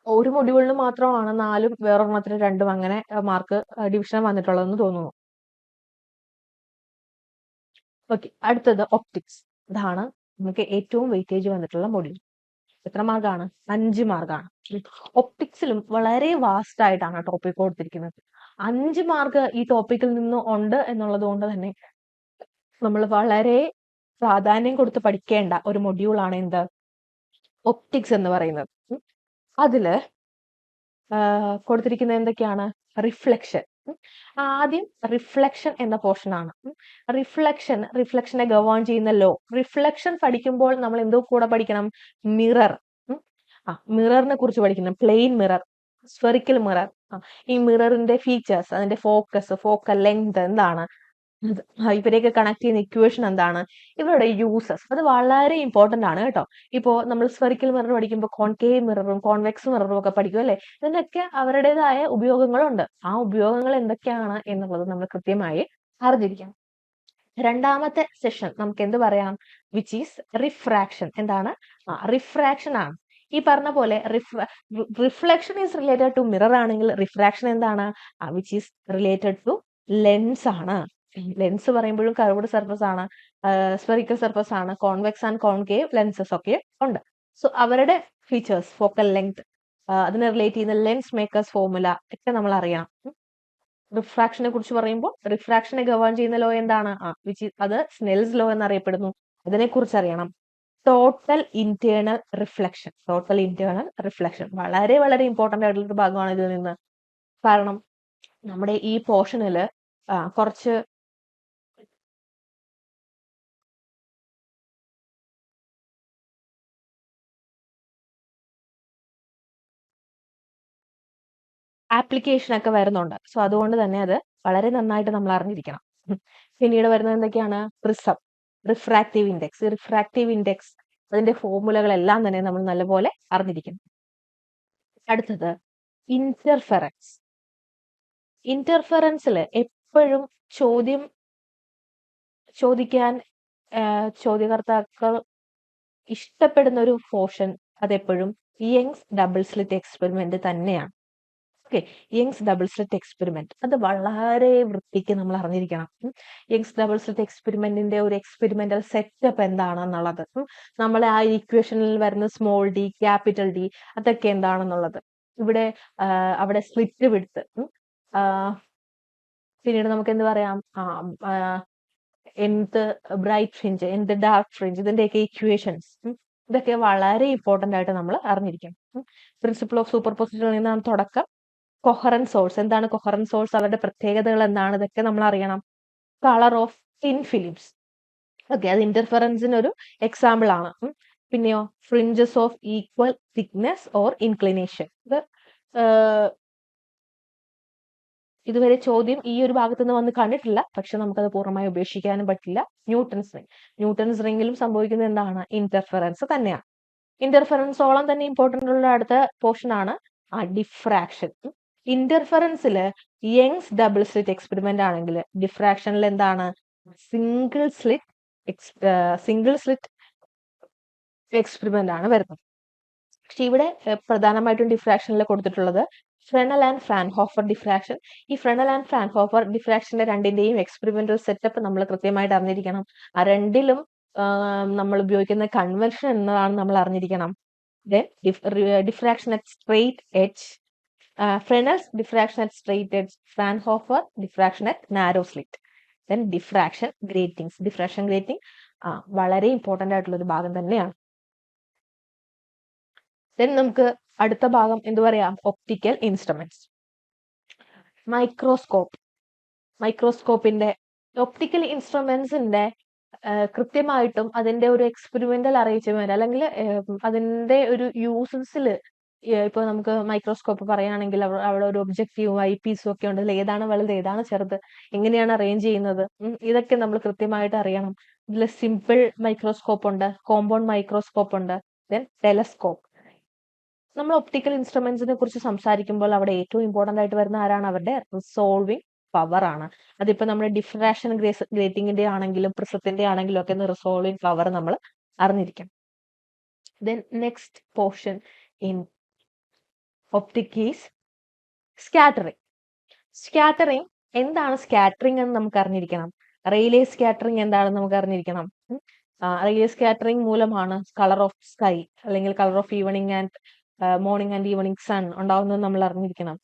ഒരു മൊഡ്യൂളിന് മാത്രമാണ് 4ഉം വേറൊരെണ്ണത്തിന് 2ഉം അങ്ങനെ മാർക്ക് ഡിവിഷൻ വന്നിട്ടുള്ളതെന്ന് തോന്നുന്നു. ഓക്കെ, അടുത്തത് ഒപ്റ്റിക്സ്. ഇതാണ് നമുക്ക് ഏറ്റവും വെയിറ്റേജ് വന്നിട്ടുള്ള മൊഡ്യൂൾ. എത്ര മാർക്കാണ്? 5 മാർക്കാണ്. ഒപ്റ്റിക്സിലും വളരെ വാസ്റ്റ് ആയിട്ടാണ് ടോപ്പിക് കൊടുത്തിരിക്കുന്നത്. 5 മാർക്ക് ഈ ടോപ്പിക്കിൽ നിന്ന് ഉണ്ട് എന്നുള്ളത് കൊണ്ട് തന്നെ നമ്മൾ വളരെ പ്രാധാന്യം കൊടുത്ത് പഠിക്കേണ്ട ഒരു മൊഡ്യൂളാണ് എന്ത്? ഒപ്റ്റിക്സ് എന്ന് പറയുന്നത്. അതില് കൊടുത്തിരിക്കുന്നത് എന്തൊക്കെയാണ്? റിഫ്ലക്ഷൻ. ആദ്യം റിഫ്ലക്ഷൻ എന്ന പോർഷൻ ആണ്. റിഫ്ലക്ഷനെ ഗവേൺ ചെയ്യുന്ന ലോ. റിഫ്ലക്ഷൻ പഠിക്കുമ്പോൾ നമ്മൾ എന്തോ കൂടെ പഠിക്കണം? മിറർ. മിററിനെ കുറിച്ച് പഠിക്കണം. Plane mirror, spherical mirror. ഈ മിററിന്റെ ഫീച്ചേഴ്സ്, അതിന്റെ ഫോക്കസ്, ഫോക്കൽ ലെങ്ത് എന്താണ്, ഇവരെയൊക്കെ കണക്ട് ചെയ്യുന്ന ഇക്വേഷൻ എന്താണ്, ഇവരുടെ യൂസസ്, അത് വളരെ ഇമ്പോർട്ടന്റ് ആണ് കേട്ടോ. ഇപ്പോ നമ്മൾ സ്ഫെറിക്കൽ മിറർ പഠിക്കുമ്പോൾ കോൺകേവ് മിററും കോൺവെക്സ് മിററും ഒക്കെ പഠിക്കും അല്ലെ. ഇതിനൊക്കെ അവരുടേതായ ഉപയോഗങ്ങളുണ്ട്. ആ ഉപയോഗങ്ങൾ എന്തൊക്കെയാണ് എന്നുള്ളത് നമ്മൾ കൃത്യമായി അറിഞ്ഞിരിക്കണം. രണ്ടാമത്തെ സെഷൻ നമുക്ക് എന്ത് പറയാം? Which is refraction. എന്താണ്? റിഫ്രാക്ഷൻ ആണ്. ഈ പറഞ്ഞ പോലെ reflection is related to mirror ആണെങ്കിൽ റിഫ്രാക്ഷൻ എന്താണ്? Which is related to lens ആണ്. ലെൻസ് പറയുമ്പോഴും കർവ്ഡ് സർഫസ് ആണ്, സ്ഫെറിക്കൽ സർഫസ് ആണ്, കോൺവെക്സ് ആൻഡ് കോൺകേവ് ലെൻസസ് ഒക്കെ ഉണ്ട്. സോ അവരുടെ ഫീച്ചേഴ്സ്, ഫോക്കൽ ലെങ്ത്, അതിനെ റിലേറ്റ് ചെയ്യുന്ന ലെൻസ് മേക്കേഴ്സ് ഫോർമുല ഒക്കെ നമ്മൾ അറിയണം. റിഫ്രാക്ഷനെ കുറിച്ച് പറയുമ്പോൾ റിഫ്രാക്ഷനെ ഗവേൺ ചെയ്യുന്ന ലോ എന്താണ്? അത് സ്നെൽസ് ലോ എന്നറിയപ്പെടുന്നു. അതിനെ കുറിച്ച് അറിയണം. Total internal reflection. വളരെ വളരെ ഇമ്പോർട്ടന്റ് ആയിട്ടുള്ള ഒരു ഭാഗമാണ് ഇതിൽ നിന്ന്. കാരണം നമ്മുടെ ഈ പോർഷനില് കുറച്ച് ആപ്ലിക്കേഷൻ ഒക്കെ വരുന്നുണ്ട്. സോ അതുകൊണ്ട് തന്നെ അത് വളരെ നന്നായിട്ട് നമ്മൾ അറിഞ്ഞിരിക്കണം. പിന്നീട് വരുന്നത് എന്തൊക്കെയാണ്? പ്രിസം, റിഫ്രാക്റ്റീവ് ഇൻഡെക്സ്, അതിന്റെ ഫോർമുലകളെല്ലാം തന്നെ നമ്മൾ നല്ലപോലെ അറിഞ്ഞിരിക്കണം. അടുത്തത് ഇന്റർഫെറൻസിൽ എപ്പോഴും ചോദിക്കാൻ ചോദ്യകർത്താക്കൾ ഇഷ്ടപ്പെടുന്ന ഒരു പോർഷൻ അതെപ്പോഴും യങ്സ് ഡബിൾ സ്ലിറ്റ് എക്സ്പെരിമെന്റ് തന്നെയാണ്. Okay, Young's double slit experiment അത് വളരെ വൃത്തിക്ക് നമ്മൾ അറിഞ്ഞിരിക്കണം. യങ്സ് ഡബിൾ സ്ലിറ്റ് എക്സ്പെരിമെന്റിന്റെ ഒരു എക്സ്പെരിമെന്റൽ സെറ്റപ്പ് എന്താണെന്നുള്ളത്, നമ്മളെ ആ ഇക്വേഷനിൽ വരുന്ന സ്മോൾ ഡി, ക്യാപിറ്റൽ ഡി, അതൊക്കെ എന്താണെന്നുള്ളത്, ഇവിടെ അവിടെ സ്ലിറ്റ് വിഡ്ത്ത്, പിന്നീട് നമുക്ക് എന്ത് പറയാം, എന്ത് ബ്രൈറ്റ് ഫ്രിഞ്ച്, എന്ത് ഡാർക്ക് ഫ്രിഞ്ച്, ഇതിന്റെയൊക്കെ ഇക്വേഷൻസ്, ഇതൊക്കെ വളരെ ഇമ്പോർട്ടന്റ് ആയിട്ട് നമ്മൾ അറിഞ്ഞിരിക്കണം. പ്രിൻസിപ്പിൾ ഓഫ് സൂപ്പർ പൊസിഷനിൽ നിന്നാണ് തുടക്കം. കൊഹറൻ സോഴ്സ്, എന്താണ് കൊഹറൻ സോഴ്സ്, അവരുടെ പ്രത്യേകതകൾ എന്താണ്, ഇതൊക്കെ നമ്മൾ അറിയണം. Colour of thin films, okay, അത് ഇന്റർഫെറൻസിന് ഒരു എക്സാമ്പിൾ ആണ്. പിന്നെയോ fringes of equal thickness or inclination, ഇത് ഇതുവരെ ചോദ്യം ഈ ഒരു ഭാഗത്ത് നിന്ന് വന്ന് കണ്ടിട്ടില്ല, പക്ഷെ നമുക്കത് പൂർണ്ണമായി ഉപേക്ഷിക്കാനും പറ്റില്ല. ന്യൂട്ടൺസ് റിംഗിലും സംഭവിക്കുന്നത് എന്താണ്? ഇന്റർഫെറൻസ് തന്നെയാണ്. ഇന്റർഫെറൻസോളം തന്നെ ഇമ്പോർട്ടന്റ് ഉള്ള അടുത്ത പോർഷൻ ആണ് ഡിഫ്രാക്ഷൻ. ഇന്റർഫെറൻസിൽ യങ്സ് ഡബിൾ സ്ലിറ്റ് എക്സ്പെരിമെന്റ് ആണെങ്കിൽ ഡിഫ്രാക്ഷനിൽ എന്താണ്? സിംഗിൾ സ്ലിറ്റ് എക്സ്പെരിമെന്റ് ആണ് വരുന്നത്. പക്ഷെ ഇവിടെ പ്രധാനമായിട്ടും ഡിഫ്രാക്ഷനിൽ കൊടുത്തിട്ടുള്ളത് ഫ്രെനൽ ആൻഡ് ഫ്രാൻഹോഫർ ഡിഫ്രാക്ഷൻ. ഈ ഫ്രെനൽ ആൻഡ് ഫ്രാൻഹോഫർ ഡിഫ്രാക്ഷന്റെ രണ്ടിന്റെയും എക്സ്പെരിമെന്റൽ സെറ്റപ്പ് നമ്മൾ കൃത്യമായിട്ട് അറിഞ്ഞിരിക്കണം. ആ രണ്ടിലും നമ്മൾ ഉപയോഗിക്കുന്ന കൺവെൻഷൻ എന്നതാണ് നമ്മൾ അറിഞ്ഞിരിക്കണം. Diffraction at straight edge, Fresnel's diffraction at straight edge, Fraunhofer diffraction at narrow slit. Then diffraction grating വളരെ ഇമ്പോർട്ടന്റ് ആയിട്ടുള്ള ഒരു ഭാഗം തന്നെയാണ്. ദെൻ നമുക്ക് അടുത്ത ഭാഗം എന്ത് പറയാം? Optical instruments. മൈക്രോസ്കോപ്പിന്റെ ഒപ്റ്റിക്കൽ ഇൻസ്ട്രുമെന്റ്സിന്റെ കൃത്യമായിട്ടും അതിന്റെ ഒരു എക്സ്പെരിമെന്റൽ അറേഞ്ച്മെന്റ് അല്ലെങ്കിൽ അതിന്റെ ഒരു യൂസസിൽ ഇപ്പൊ നമുക്ക് മൈക്രോസ്കോപ്പ് പറയുകയാണെങ്കിൽ അവിടെ ഒരു ഒബ്ജക്റ്റീവും ഐ പീസും ഒക്കെ ഉണ്ട്. ഏതാണ് വലുത്, ഏതാണ് ചെറുത്, എങ്ങനെയാണ് അറേഞ്ച് ചെയ്യുന്നത്, ഇതൊക്കെ നമ്മൾ കൃത്യമായിട്ട് അറിയണം. ഇതിൽ സിമ്പിൾ മൈക്രോസ്കോപ്പ് ഉണ്ട്, കോമ്പൗണ്ട് മൈക്രോസ്കോപ്പ് ഉണ്ട്, ദെൻ ടെലസ്കോപ്പ്. നമ്മൾ ഒപ്റ്റിക്കൽ ഇൻസ്ട്രുമെന്റ്സിനെ കുറിച്ച് സംസാരിക്കുമ്പോൾ അവിടെ ഏറ്റവും ഇമ്പോർട്ടന്റ് ആയിട്ട് വരുന്ന ആരാണ്? അവരുടെ റിസോൾവിംഗ് പവർ ആണ്. അതിപ്പോ നമ്മുടെ ഡിഫ്രാക്ഷൻ ഗ്രേറ്റിംഗിന്റെ ആണെങ്കിലും പ്രിസത്തിന്റെ ആണെങ്കിലും ഒക്കെ റിസോൾവിംഗ് പവർ നമ്മൾ അറിഞ്ഞിരിക്കണം. Then next portion in optic is scattering. എന്താണ് സ്കാറ്ററിംഗ് എന്ന് നമുക്ക് അറിഞ്ഞിരിക്കണം. റെയിലേ സ്കാറ്ററിംഗ് എന്താണെന്ന് നമുക്ക് അറിഞ്ഞിരിക്കണം. റെയിലേ സ്കാറ്ററിംഗ് മൂലമാണ് കളർ ഓഫ് സ്കൈ അല്ലെങ്കിൽ colour of evening and morning and evening sun ഉണ്ടാവുന്നത് നമ്മൾ അറിഞ്ഞിരിക്കണം.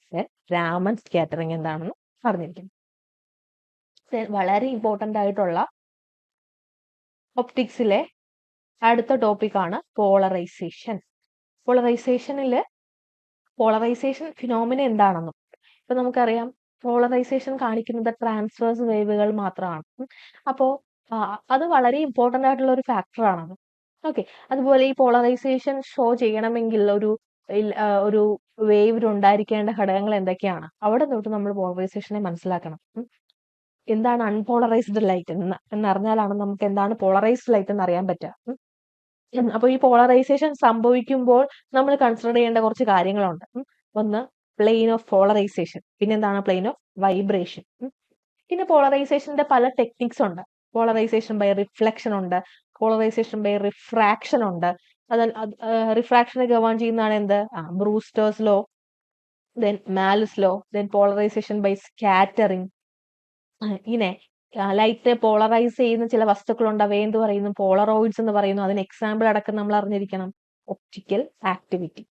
രാമൻ സ്കാറ്ററിംഗ് എന്താണെന്ന് അറിഞ്ഞിരിക്കണം. വളരെ ഇമ്പോർട്ടന്റ് ആയിട്ടുള്ള ഒപ്റ്റിക്സിലെ അടുത്ത ടോപ്പിക് ആണ് പോളറൈസേഷൻ. പോളറൈസേഷൻ ഫിനോമിന എന്താണെന്നും. ഇപ്പൊ നമുക്കറിയാം പോളറൈസേഷൻ കാണിക്കുന്നത് ട്രാൻസ്വേഴ്സ് വേവുകൾ മാത്രമാണ്. അപ്പോ അത് വളരെ ഇമ്പോർട്ടന്റ് ആയിട്ടുള്ള ഒരു ഫാക്ടറാണത്. ഓക്കെ, അതുപോലെ ഈ പോളറൈസേഷൻ ഷോ ചെയ്യണമെങ്കിൽ ഒരു വേവിൽ ഉണ്ടായിരിക്കേണ്ട ഘടകങ്ങൾ എന്തൊക്കെയാണ്? അവിടെ തൊട്ട് നമ്മൾ പോളറൈസേഷനെ മനസ്സിലാക്കണം. എന്താണ് അൺപോളറൈസ്ഡ് ലൈറ്റ് എന്നറിഞ്ഞാലാണ് നമുക്ക് എന്താണ് പോളറൈസ്ഡ് ലൈറ്റ് എന്ന് അറിയാൻ പറ്റുക. അപ്പൊ ഈ പോളറൈസേഷൻ സംഭവിക്കുമ്പോൾ നമ്മൾ കൺസിഡർ ചെയ്യേണ്ട കുറച്ച് കാര്യങ്ങളുണ്ട്. ഒന്ന് പ്ലെയിൻ ഓഫ് പോളറൈസേഷൻ, പിന്നെന്താണ് പ്ലെയിൻ ഓഫ് വൈബ്രേഷൻ. പിന്നെ പോളറൈസേഷന്റെ പല ടെക്നിക്സ് ഉണ്ട്. പോളറൈസേഷൻ ബൈ റിഫ്ലക്ഷൻ ഉണ്ട്, പോളറൈസേഷൻ ബൈ റിഫ്രാക്ഷൻ ഉണ്ട്. റിഫ്രാക്ഷനെ ഗവേൺ ചെയ്യുന്നതാണ് എന്ത്? Brewster's law, then Malus law, then polarisation by scattering. ഇങ്ങനെ ലൈറ്റ് പോളറൈസ് ചെയ്യുന്ന ചില വസ്തുക്കളുണ്ട്, അവയെ എന്ത് പറയുന്നു? പോളറോയിഡ്സ് എന്ന് പറയുന്നു. അതിന് എക്സാമ്പിൾ അടക്കം നമ്മൾ അറിഞ്ഞിരിക്കണം. Optical activity.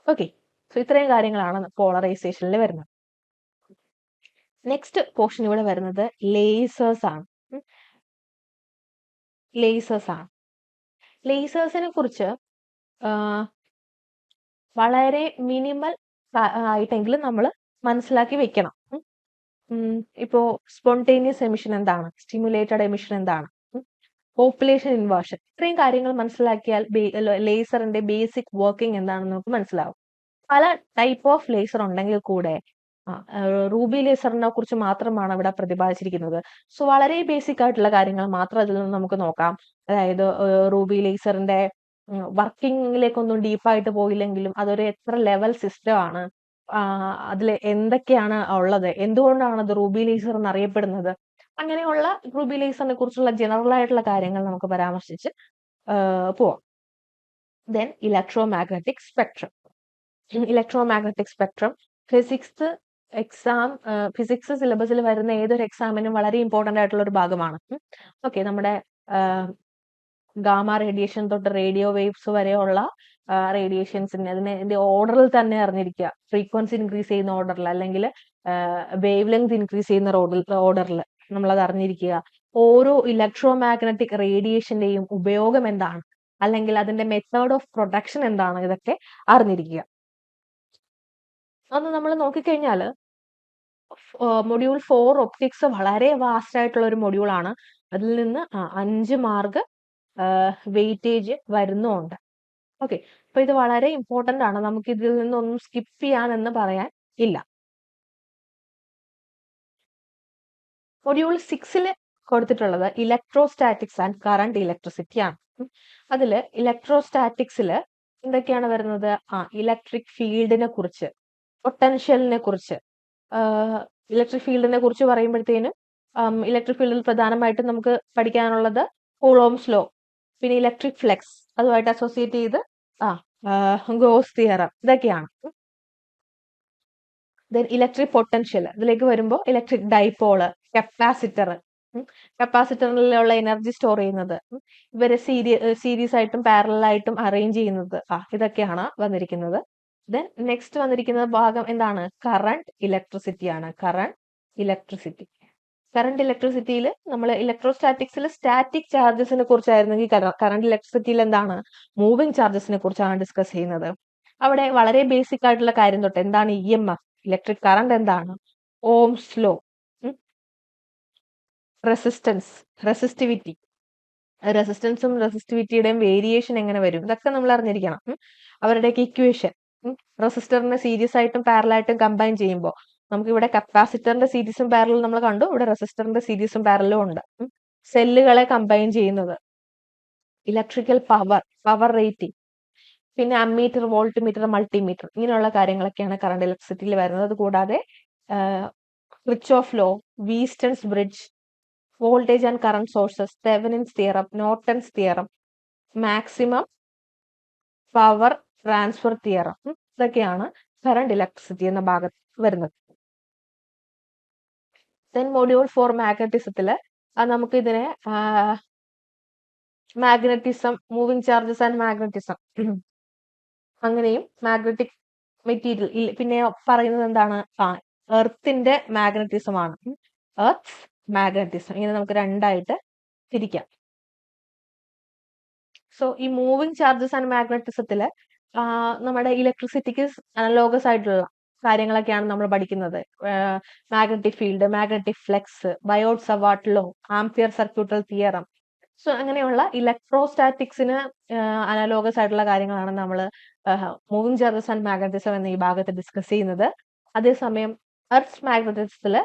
ഓക്കെ, സോ ഇത്രയും കാര്യങ്ങളാണ് പോളറൈസേഷനിൽ വരുന്നത്. നെക്സ്റ്റ് പോർഷൻ ഇവിടെ വരുന്നത് ലേസേഴ്സ് ആണ്. ലേസേഴ്സിനെ കുറിച്ച് വളരെ മിനിമൽ ആയിട്ടെങ്കിലും നമ്മൾ മനസ്സിലാക്കി വെക്കണം. ഇപ്പോ സ്പോണ്ടേനിയസ് എമിഷൻ എന്താണ്, സ്റ്റിമുലേറ്റഡ് എമിഷൻ എന്താണ്, പോപ്പുലേഷൻ ഇൻവേർഷൻ, ഇത്രയും കാര്യങ്ങൾ മനസ്സിലാക്കിയാൽ ലേസറിന്റെ ബേസിക് വർക്കിംഗ് എന്താണെന്ന് നമുക്ക് മനസ്സിലാവും. പല ടൈപ്പ് ഓഫ് ലേസർ ഉണ്ടെങ്കിൽ കൂടെ റൂബി ലേസറിനെ കുറിച്ച് മാത്രമാണ് ഇവിടെ പ്രതിപാദിച്ചിരിക്കുന്നത്. സോ വളരെ ബേസിക് ആയിട്ടുള്ള കാര്യങ്ങൾ മാത്രം അതിൽ നിന്ന് നമുക്ക് നോക്കാം. അതായത് റൂബി ലേസറിന്റെ വർക്കിങ്ങിലേക്കൊന്നും ഡീപ്പായിട്ട് പോയില്ലെങ്കിലും അതൊരു എത്ര ലെവൽ സിസ്റ്റം ആണ്, അതിൽ എന്തൊക്കെയാണ് ഉള്ളത്, എന്തുകൊണ്ടാണ് അത് റൂബി ലേസർ എന്നറിയപ്പെടുന്നത്, അങ്ങനെയുള്ള റൂബി ലേസറിനെ കുറിച്ചുള്ള ജനറൽ ആയിട്ടുള്ള കാര്യങ്ങൾ നമുക്ക് പരാമർശിച്ച് പോവാം. Then electro magnetic spectrum physics സിലബസിൽ വരുന്ന ഏതൊരു എക്സാമിനും വളരെ ഇമ്പോർട്ടന്റ് ആയിട്ടുള്ള ഒരു ഭാഗമാണ്. ഓക്കെ, നമ്മുടെ ഗാമ റേഡിയേഷൻ തൊട്ട് റേഡിയോ വേവ്സ് വരെയുള്ള റേഡിയേഷൻസിന് അതിന്റെ ഓർഡറിൽ തന്നെ അറിഞ്ഞിരിക്കുക. ഫ്രീക്വൻസി ഇൻക്രീസ് ചെയ്യുന്ന ഓർഡറിൽ അല്ലെങ്കിൽ വേവ് ലെങ്ത് ഇൻക്രീസ് ചെയ്യുന്ന ഓർഡറിൽ നമ്മളത് അറിഞ്ഞിരിക്കുക. ഓരോ ഇലക്ട്രോ മാഗ്നറ്റിക് റേഡിയേഷന്റെയും ഉപയോഗം എന്താണ്, അല്ലെങ്കിൽ അതിന്റെ മെത്തേഡ് ഓഫ് പ്രൊഡക്ഷൻ എന്താണ്, ഇതൊക്കെ അറിഞ്ഞിരിക്കുക. അന്ന് നമ്മൾ നോക്കിക്കഴിഞ്ഞാൽ മൊഡ്യൂൾ 4 ഒപ്റ്റിക്സ് വളരെ വാസ്റ്റ് ആയിട്ടുള്ള ഒരു മൊഡ്യൂളാണ്. അതിൽ നിന്ന് 5 മാർക്ക് വെയിറ്റേജ് വരുന്നുണ്ട്. ഓക്കെ, അപ്പൊ ഇത് വളരെ ഇമ്പോർട്ടന്റ് ആണ്. നമുക്ക് ഇതിൽ നിന്നൊന്നും സ്കിപ്പ് ചെയ്യാനെന്ന് പറയാൻ ഇല്ല. മൊഡ്യൂൾ 6 കൊടുത്തിട്ടുള്ളത് ഇലക്ട്രോസ്റ്റാറ്റിക്സ് ആൻഡ് കറണ്ട് ഇലക്ട്രിസിറ്റി ആണ്. അതിൽ ഇലക്ട്രോസ്റ്റാറ്റിക്സിൽ എന്തൊക്കെയാണ് വരുന്നത്? ഇലക്ട്രിക് ഫീൽഡിനെ കുറിച്ച്, പൊട്ടൻഷ്യലിനെ കുറിച്ച്. ഇലക്ട്രിക് ഫീൽഡിനെ കുറിച്ച് പറയുമ്പോഴത്തേനും ഇലക്ട്രിക് ഫീൽഡിൽ പ്രധാനമായിട്ടും നമുക്ക് പഠിക്കാനുള്ളത് കൂളോംസ് ലോ, പിന്നെ ഇലക്ട്രിക് ഫ്ലെക്സ്, അതുമായിട്ട് അസോസിയേറ്റ് ചെയ്ത് ഗോസ് തിയറം, ഇതൊക്കെയാണ്. ദെൻ ഇലക്ട്രിക് പൊട്ടൻഷ്യൽ, ഇതിലേക്ക് വരുമ്പോൾ ഇലക്ട്രിക് ഡൈപോള്, കപ്പാസിറ്റർ, കപ്പാസിറ്ററിലുള്ള എനർജി സ്റ്റോർ ചെയ്യുന്നത്, ഇവരെ സീരീസ് ആയിട്ടും പാരലൽ ആയിട്ടും അറേഞ്ച് ചെയ്യുന്നത്, ഇതൊക്കെയാണ് വന്നിരിക്കുന്നത്. ദെൻ നെക്സ്റ്റ് വന്നിരിക്കുന്ന ഭാഗം എന്താണ്? കറണ്ട് ഇലക്ട്രിസിറ്റി ആണ്. കറണ്ട് ഇലക്ട്രിസിറ്റിയിൽ നമ്മൾ ഇലക്ട്രോസ്റ്റാറ്റിക്സിൽ സ്റ്റാറ്റിക് ചാർജസിനെ കുറിച്ചായിരുന്നെങ്കിൽ കറണ്ട് ഇലക്ട്രിസിറ്റിയിൽ എന്താണ്? മൂവിങ് ചാർജസിനെ കുറിച്ചാണ് ഡിസ്കസ് ചെയ്യുന്നത്. അവിടെ വളരെ ബേസിക് ആയിട്ടുള്ള കാര്യം തൊട്ട് എന്താണ് EMF, ഇലക്ട്രിക് കറണ്ട് എന്താണ്, ഓംസ് ലോ, റെസിസ്റ്റൻസും റെസിസ്റ്റിവിറ്റിയുടെയും വേരിയേഷൻ എങ്ങനെ വരും, ഇതൊക്കെ നമ്മൾ അറിഞ്ഞിരിക്കണം. അവരുടെയൊക്കെ ഇക്വേഷൻ, റെസിസ്റ്ററിനെ സീരീസ് ആയിട്ടും പാരലായിട്ടും കമ്പൈൻ ചെയ്യുമ്പോൾ നമുക്ക് ഇവിടെ കപ്പാസിറ്ററിന്റെ സീരീസും പാരലും നമ്മൾ കണ്ടു, ഇവിടെ റെസിസ്റ്ററിന്റെ സീരീസും പാരലും ഉണ്ട്. സെല്ലുകളെ കമ്പൈൻ ചെയ്യുന്നത്, ഇലക്ട്രിക്കൽ പവർ റേറ്റിംഗ്, പിന്നെ അമ്മീറ്റർ, വോൾട്ട് മീറ്റർ, മൾട്ടിമീറ്റർ, ഇങ്ങനെയുള്ള കാര്യങ്ങളൊക്കെയാണ് കറണ്ട് ഇലക്ട്രിസിറ്റിയിൽ വരുന്നത്. അത് കൂടാതെ Kirchhoff law, Wheatstone's bridge, voltage and current sources, Thevenin's theorem, Norton's theorem, maximum power transfer theorem, ഇതൊക്കെയാണ് കറണ്ട് ഇലക്ട്രിസിറ്റി എന്ന ഭാഗത്ത് വരുന്നത്. ദെൻ മൊഡ്യൂൾ 4 മാഗ്നറ്റിസത്തില് നമുക്ക് ഇതിനെ magnetism, moving charges and magnetism, അങ്ങനെയും മാഗ്നറ്റിക് മെറ്റീരിയൽ, പിന്നെ പറയുന്നത് എന്താണ്? എർത്തിന്റെ മാഗ്നറ്റിസം ആണ്. എർത്ത്സ് മാഗ്നറ്റിസം, ഇങ്ങനെ നമുക്ക് രണ്ടായിട്ട് തിരിക്കാം. സോ ഈ മൂവിങ് ചാർജസ് ആൻഡ് മാഗ്നറ്റിസത്തില് നമ്മുടെ ഇലക്ട്രിസിറ്റിക്ക് അനലോഗസ് ആയിട്ടുള്ള കാര്യങ്ങളൊക്കെയാണ് നമ്മൾ പഠിക്കുന്നത്. Magnetic field, magnetic flux, Biot Savart law, Ampere circuital theorem. So അങ്ങനെയുള്ള ഇലക്ട്രോസ്റ്റാറ്റിക്സിന് അനലോഗസ് ആയിട്ടുള്ള കാര്യങ്ങളാണ് നമ്മൾ മൂവിങ് ചാർജസ് ആൻഡ് മാഗ്നറ്റിസം എന്ന ഈ ഭാഗത്ത് ഡിസ്കസ് ചെയ്യുന്നത്. അതേസമയം എർത്ത് മാഗ്നറ്റിസത്തില്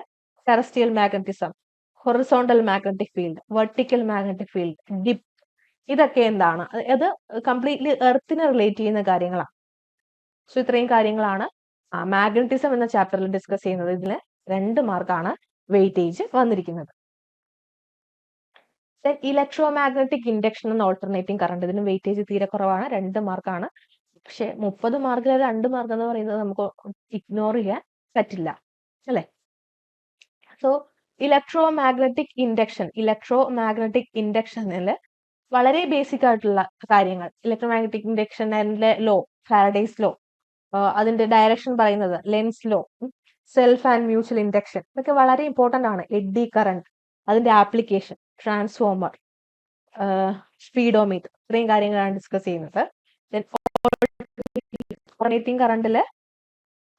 terrestrial magnetism, horizontal magnetic field, vertical magnetic field, dip, ഇതൊക്കെ എന്താണ്? അത് കംപ്ലീറ്റ്ലി എർത്തിനെ റിലേറ്റ് ചെയ്യുന്ന കാര്യങ്ങളാണ്. സോ ഇത്രയും കാര്യങ്ങളാണ് മാഗ്നറ്റിസം എന്ന ചാപ്റ്ററിൽ ഡിസ്കസ് ചെയ്യുന്നത്. ഇതിന് 2 മാർക്കാണ് വെയിറ്റേജ് വന്നിരിക്കുന്നത്. ഇലക്ട്രോ മാഗ്നറ്റിക് ഇൻഡക്ഷൻ എന്ന ഓൾട്ടർനേറ്റിംഗ് കറണ്ട്, ഇതിന് വെയിറ്റേജ് തീരെ കുറവാണ്, 2 മാർക്കാണ്. പക്ഷെ 30 മാർക്കിൽ 2 മാർക്ക് എന്ന് പറയുന്നത് നമുക്ക് ഇഗ്നോർ ചെയ്യാൻ പറ്റില്ല, അല്ലെ? സോ ഇലക്ട്രോ മാഗ്നറ്റിക് ഇൻഡക്ഷനിൽ വളരെ ബേസിക് ആയിട്ടുള്ള കാര്യങ്ങൾ, ഇലക്ട്രോ മാഗ്നറ്റിക് ഇൻഡക്ഷനിലെ ലോ, ഫാരഡേസ് ലോ, അതിന്റെ ഡയറക്ഷൻ പറയുന്നത് Lenz law, self and mutual induction, ഇതൊക്കെ വളരെ ഇമ്പോർട്ടന്റ് ആണ്. എഡ്ഡി കറണ്ട്, അതിന്റെ ആപ്ലിക്കേഷൻ, ട്രാൻസ്ഫോമർ, സ്പീഡോമീറ്റർ, ഇത്രയും കാര്യങ്ങളാണ് ഡിസ്കസ് ചെയ്യുന്നത്. ഓൾട്ടർനേറ്റിംഗ് കറണ്ടില്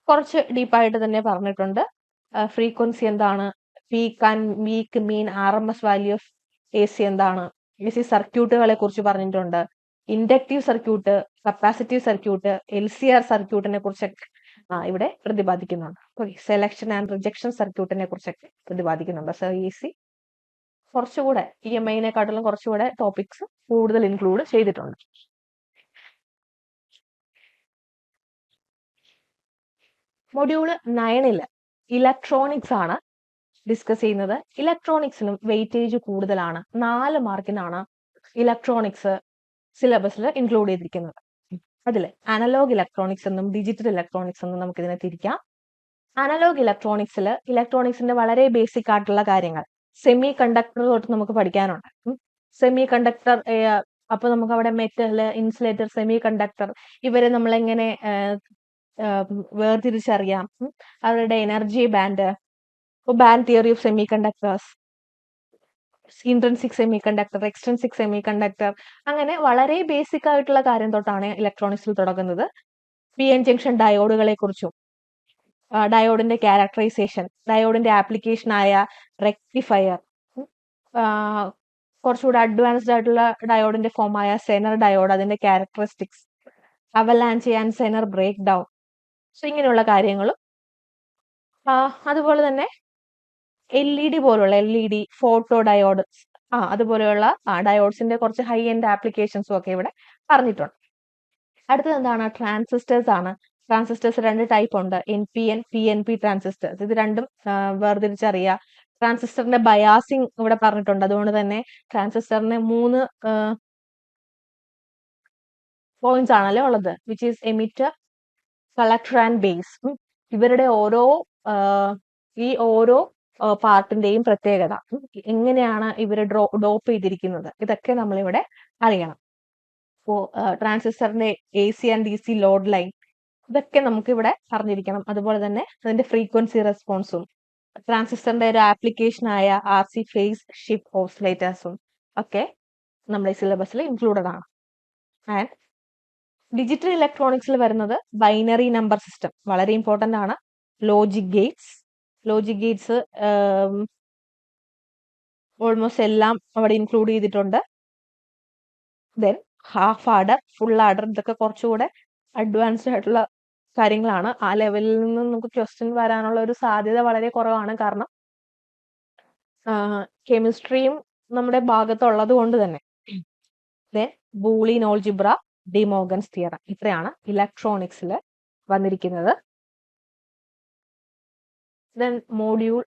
കുറച്ച് ഡീപ്പായിട്ട് തന്നെ പറഞ്ഞിട്ടുണ്ട്. ഫ്രീക്വൻസി എന്താണ്, peak and week, mean, RMS value of AC എന്താണ്, AC സർക്യൂട്ടുകളെ കുറിച്ച് പറഞ്ഞിട്ടുണ്ട്. Inductive circuit, capacitive circuit, LCR സർക്യൂട്ടിനെ കുറിച്ചൊക്കെ ഇവിടെ പ്രതിപാദിക്കുന്നുണ്ട്. സെലക്ഷൻ ആൻഡ് റിജക്ഷൻ സർക്യൂട്ടിനെ കുറിച്ചൊക്കെ പ്രതിപാദിക്കുന്നുണ്ട്. സോ AC കുറച്ചുകൂടെ EMI-നെക്കാട്ടിലും കുറച്ചുകൂടെ ടോപ്പിക്സ് കൂടുതൽ ഇൻക്ലൂഡ് ചെയ്തിട്ടുണ്ട്. മൊഡ്യൂൾ 9 ഇലക്ട്രോണിക്സ് ആണ് ഡിസ്കസ് ചെയ്യുന്നത്. ഇലക്ട്രോണിക്സിനും വെയിറ്റേജ് കൂടുതലാണ്. 4 മാർക്കിനാണ് ഇലക്ട്രോണിക്സ് സിലബസിൽ ഇൻക്ലൂഡ് ചെയ്തിരിക്കുന്നത്. അതിൽ അനലോഗ് ഇലക്ട്രോണിക്സ് എന്നും ഡിജിറ്റൽ ഇലക്ട്രോണിക്സ് എന്നും നമുക്ക് ഇതിനെ തിരിക്കാം. അനലോഗ് ഇലക്ട്രോണിക്സിന്റെ വളരെ ബേസിക് ആയിട്ടുള്ള കാര്യങ്ങൾ, സെമി കണ്ടക്ടർ തൊട്ട് നമുക്ക് പഠിക്കാനുണ്ട്. സെമി കണ്ടക്ടർ, അപ്പൊ നമുക്ക് അവിടെ മെറ്റൽ, ഇൻസുലേറ്റർ, സെമി കണ്ടക്ടർ, ഇവരെ നമ്മളെങ്ങനെ വേർതിരിച്ചറിയാം, അവരുടെ energy band, band theory of semi conductors, intrinsic semi conductor, extrinsic semi conductor, അങ്ങനെ വളരെ ബേസിക് ആയിട്ടുള്ള കാര്യം തൊട്ടാണ് ഇലക്ട്രോണിക്സിൽ തുടങ്ങുന്നത്. PN ജംഗ്ഷൻ ഡയോഡുകളെ കുറിച്ചും, ഡയോഡിന്റെ ക്യാരക്ടറൈസേഷൻ, ഡയോഡിന്റെ ആപ്ലിക്കേഷൻ ആയ റെക്ടിഫയർ, കുറച്ചുകൂടെ അഡ്വാൻസ്ഡ് ആയിട്ടുള്ള ഡയോഡിന്റെ ഫോം ആയ സെനർ ഡയോഡ്, അതിന്റെ characteristics, avalanche and Zener break down, so ഇങ്ങനെയുള്ള കാര്യങ്ങളും അതുപോലെ തന്നെ LED പോലുള്ള LED, ഫോട്ടോ ഡയോഡ്, അതുപോലെയുള്ള ഡയോഡ്സിന്റെ കുറച്ച് ഹൈ എൻഡ് ആപ്ലിക്കേഷൻസും ഒക്കെ ഇവിടെ പറഞ്ഞിട്ടുണ്ട്. അടുത്തത് എന്താണ്? ട്രാൻസിസ്റ്റേഴ്സ് ആണ്. ട്രാൻസിസ്റ്റേഴ്സ് 2 ടൈപ്പ് ഉണ്ട്. NPN, PNP transistors. ഇത് രണ്ടും വേർതിരിച്ചറിയുക. ട്രാൻസിസ്റ്ററിന്റെ ബയാസിംഗ് ഇവിടെ പറഞ്ഞിട്ടുണ്ട്. അതുകൊണ്ട് തന്നെ ട്രാൻസിസ്റ്ററിന് 3 പോയിന്റ്സ് ആണല്ലേ ഉള്ളത്, which is emitter, collector and base. ഇവരുടെ ഈ ഓരോ പാർട്ടിന്റെയും പ്രത്യേകത, എങ്ങനെയാണ് ഇവർ ഡോപ്പ് ചെയ്തിരിക്കുന്നത്, ഇതൊക്കെ നമ്മളിവിടെ അറിയണം. അപ്പോൾ ട്രാൻസിസ്റ്ററിന്റെ AC and DC load line, ഇതൊക്കെ നമുക്ക് ഇവിടെ അറിഞ്ഞിരിക്കണം. അതുപോലെ തന്നെ അതിന്റെ ഫ്രീക്വൻസി റെസ്പോൺസും, ട്രാൻസിസ്റ്ററിന്റെ ഒരു ആപ്ലിക്കേഷൻ ആയ RC ഫേസ് ഷിഫ്റ്റ് ഓസിലേറ്റേഴ്സും ഒക്കെ നമ്മുടെ സിലബസിൽ ഇൻക്ലൂഡഡ് ആണ്. ആൻഡ് ഡിജിറ്റൽ ഇലക്ട്രോണിക്സിൽ വരുന്നത് ബൈനറി നമ്പർ സിസ്റ്റം, വളരെ ഇമ്പോർട്ടന്റ് ആണ്. ലോജിക് ഗേറ്റ്സ് ഓൾമോസ്റ്റ് എല്ലാം അവിടെ ഇൻക്ലൂഡ് ചെയ്തിട്ടുണ്ട്. Then half adder, full adder, ഇതൊക്കെ കുറച്ചുകൂടെ അഡ്വാൻസ്ഡ് ആയിട്ടുള്ള കാര്യങ്ങളാണ്. ആ ലെവലിൽ നിന്ന് നമുക്ക് ക്വസ്റ്റ്യൻ വരാനുള്ള ഒരു സാധ്യത വളരെ കുറവാണ്. കാരണം കെമിസ്ട്രിയും നമ്മുടെ ഭാഗത്തുള്ളത് കൊണ്ട് തന്നെ. Then Boolean algebra, D Morgan's theorem, ഇത്രയാണ് ഇലക്ട്രോണിക്സിൽ വന്നിരിക്കുന്നത്. Then module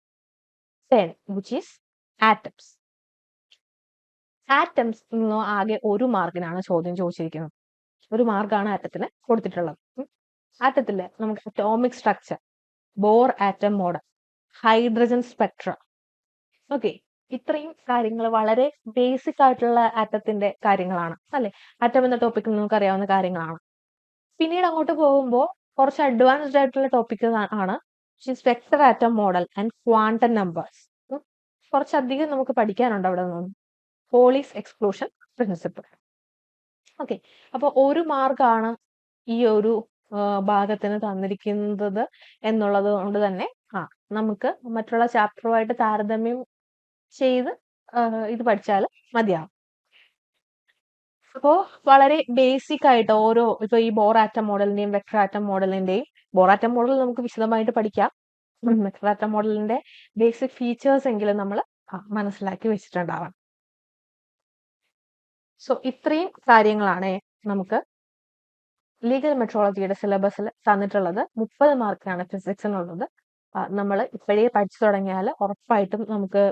10, which is atoms. Atoms നിന്ന് ആകെ 1 മാർക്കിനാണ് ചോദ്യം ചോദിച്ചിരിക്കുന്നത്. 1 മാർക്കാണ് ആറ്റത്തിന് കൊടുത്തിട്ടുള്ളത്. ആറ്റത്തില് നമുക്ക് atomic structure, bore atom model, hydrogen Spectra, okay, ഇത്രയും കാര്യങ്ങൾ വളരെ ബേസിക് ആയിട്ടുള്ള ആറ്റത്തിന്റെ കാര്യങ്ങളാണ് അല്ലെ. ആറ്റം എന്ന ടോപ്പിക്കിൽ നമുക്ക് അറിയാവുന്ന കാര്യങ്ങളാണ്. പിന്നീട് അങ്ങോട്ട് പോകുമ്പോൾ കുറച്ച് അഡ്വാൻസ്ഡ് ആയിട്ടുള്ള ടോപ്പിക് ആണ് vector atom model and quantum numbers. കുറച്ചധികം നമുക്ക് പഠിക്കാനുണ്ട് അവിടെ നിന്ന്. Polis exclusion principle. ഓക്കെ, അപ്പോൾ 1 മാർക്കാണ് ഈ ഒരു ഭാഗത്തിന് തന്നിരിക്കുന്നത് എന്നുള്ളത് കൊണ്ട് തന്നെ നമുക്ക് മറ്റുള്ള ചാപ്റ്ററുമായിട്ട് താരതമ്യം ചെയ്ത് ഇത് പഠിച്ചാൽ മതിയാവും. അപ്പോൾ വളരെ ബേസിക് ആയിട്ട് ഇപ്പൊ ഈ ബോർ ആറ്റം മോഡലിന്റെയും വെക്ടർ ആറ്റം മോഡലിന്റെയും, ബോർ ആറ്റം മോഡൽ നമുക്ക് വിശദമായിട്ട് പഠിക്കാം. വെക്ടർ ആറ്റം മോഡലിന്റെ ബേസിക് ഫീച്ചേഴ്സ് എങ്കിലും നമ്മൾ മനസ്സിലാക്കി വെച്ചിട്ടുണ്ടാവണം. സോ ഇത്രയും കാര്യങ്ങളാണ് നമുക്ക് ലീഗൽ മെട്രോളജിയുടെ സിലബസിൽ തന്നിട്ടുള്ളത്. 30 മാർക്കാണ് ഫിസിക്സിനുള്ളത്. നമ്മൾ ഇപ്പോഴേ പഠിച്ചു തുടങ്ങിയാൽ ഉറപ്പായിട്ടും നമുക്ക്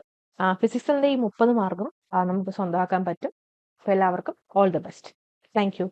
ഫിസിക്സിന്റെ ഈ 30 മാർക്കും നമുക്ക് സ്വന്തമാക്കാൻ പറ്റും. അപ്പോൾ എല്ലാവർക്കും all the best. Thank you.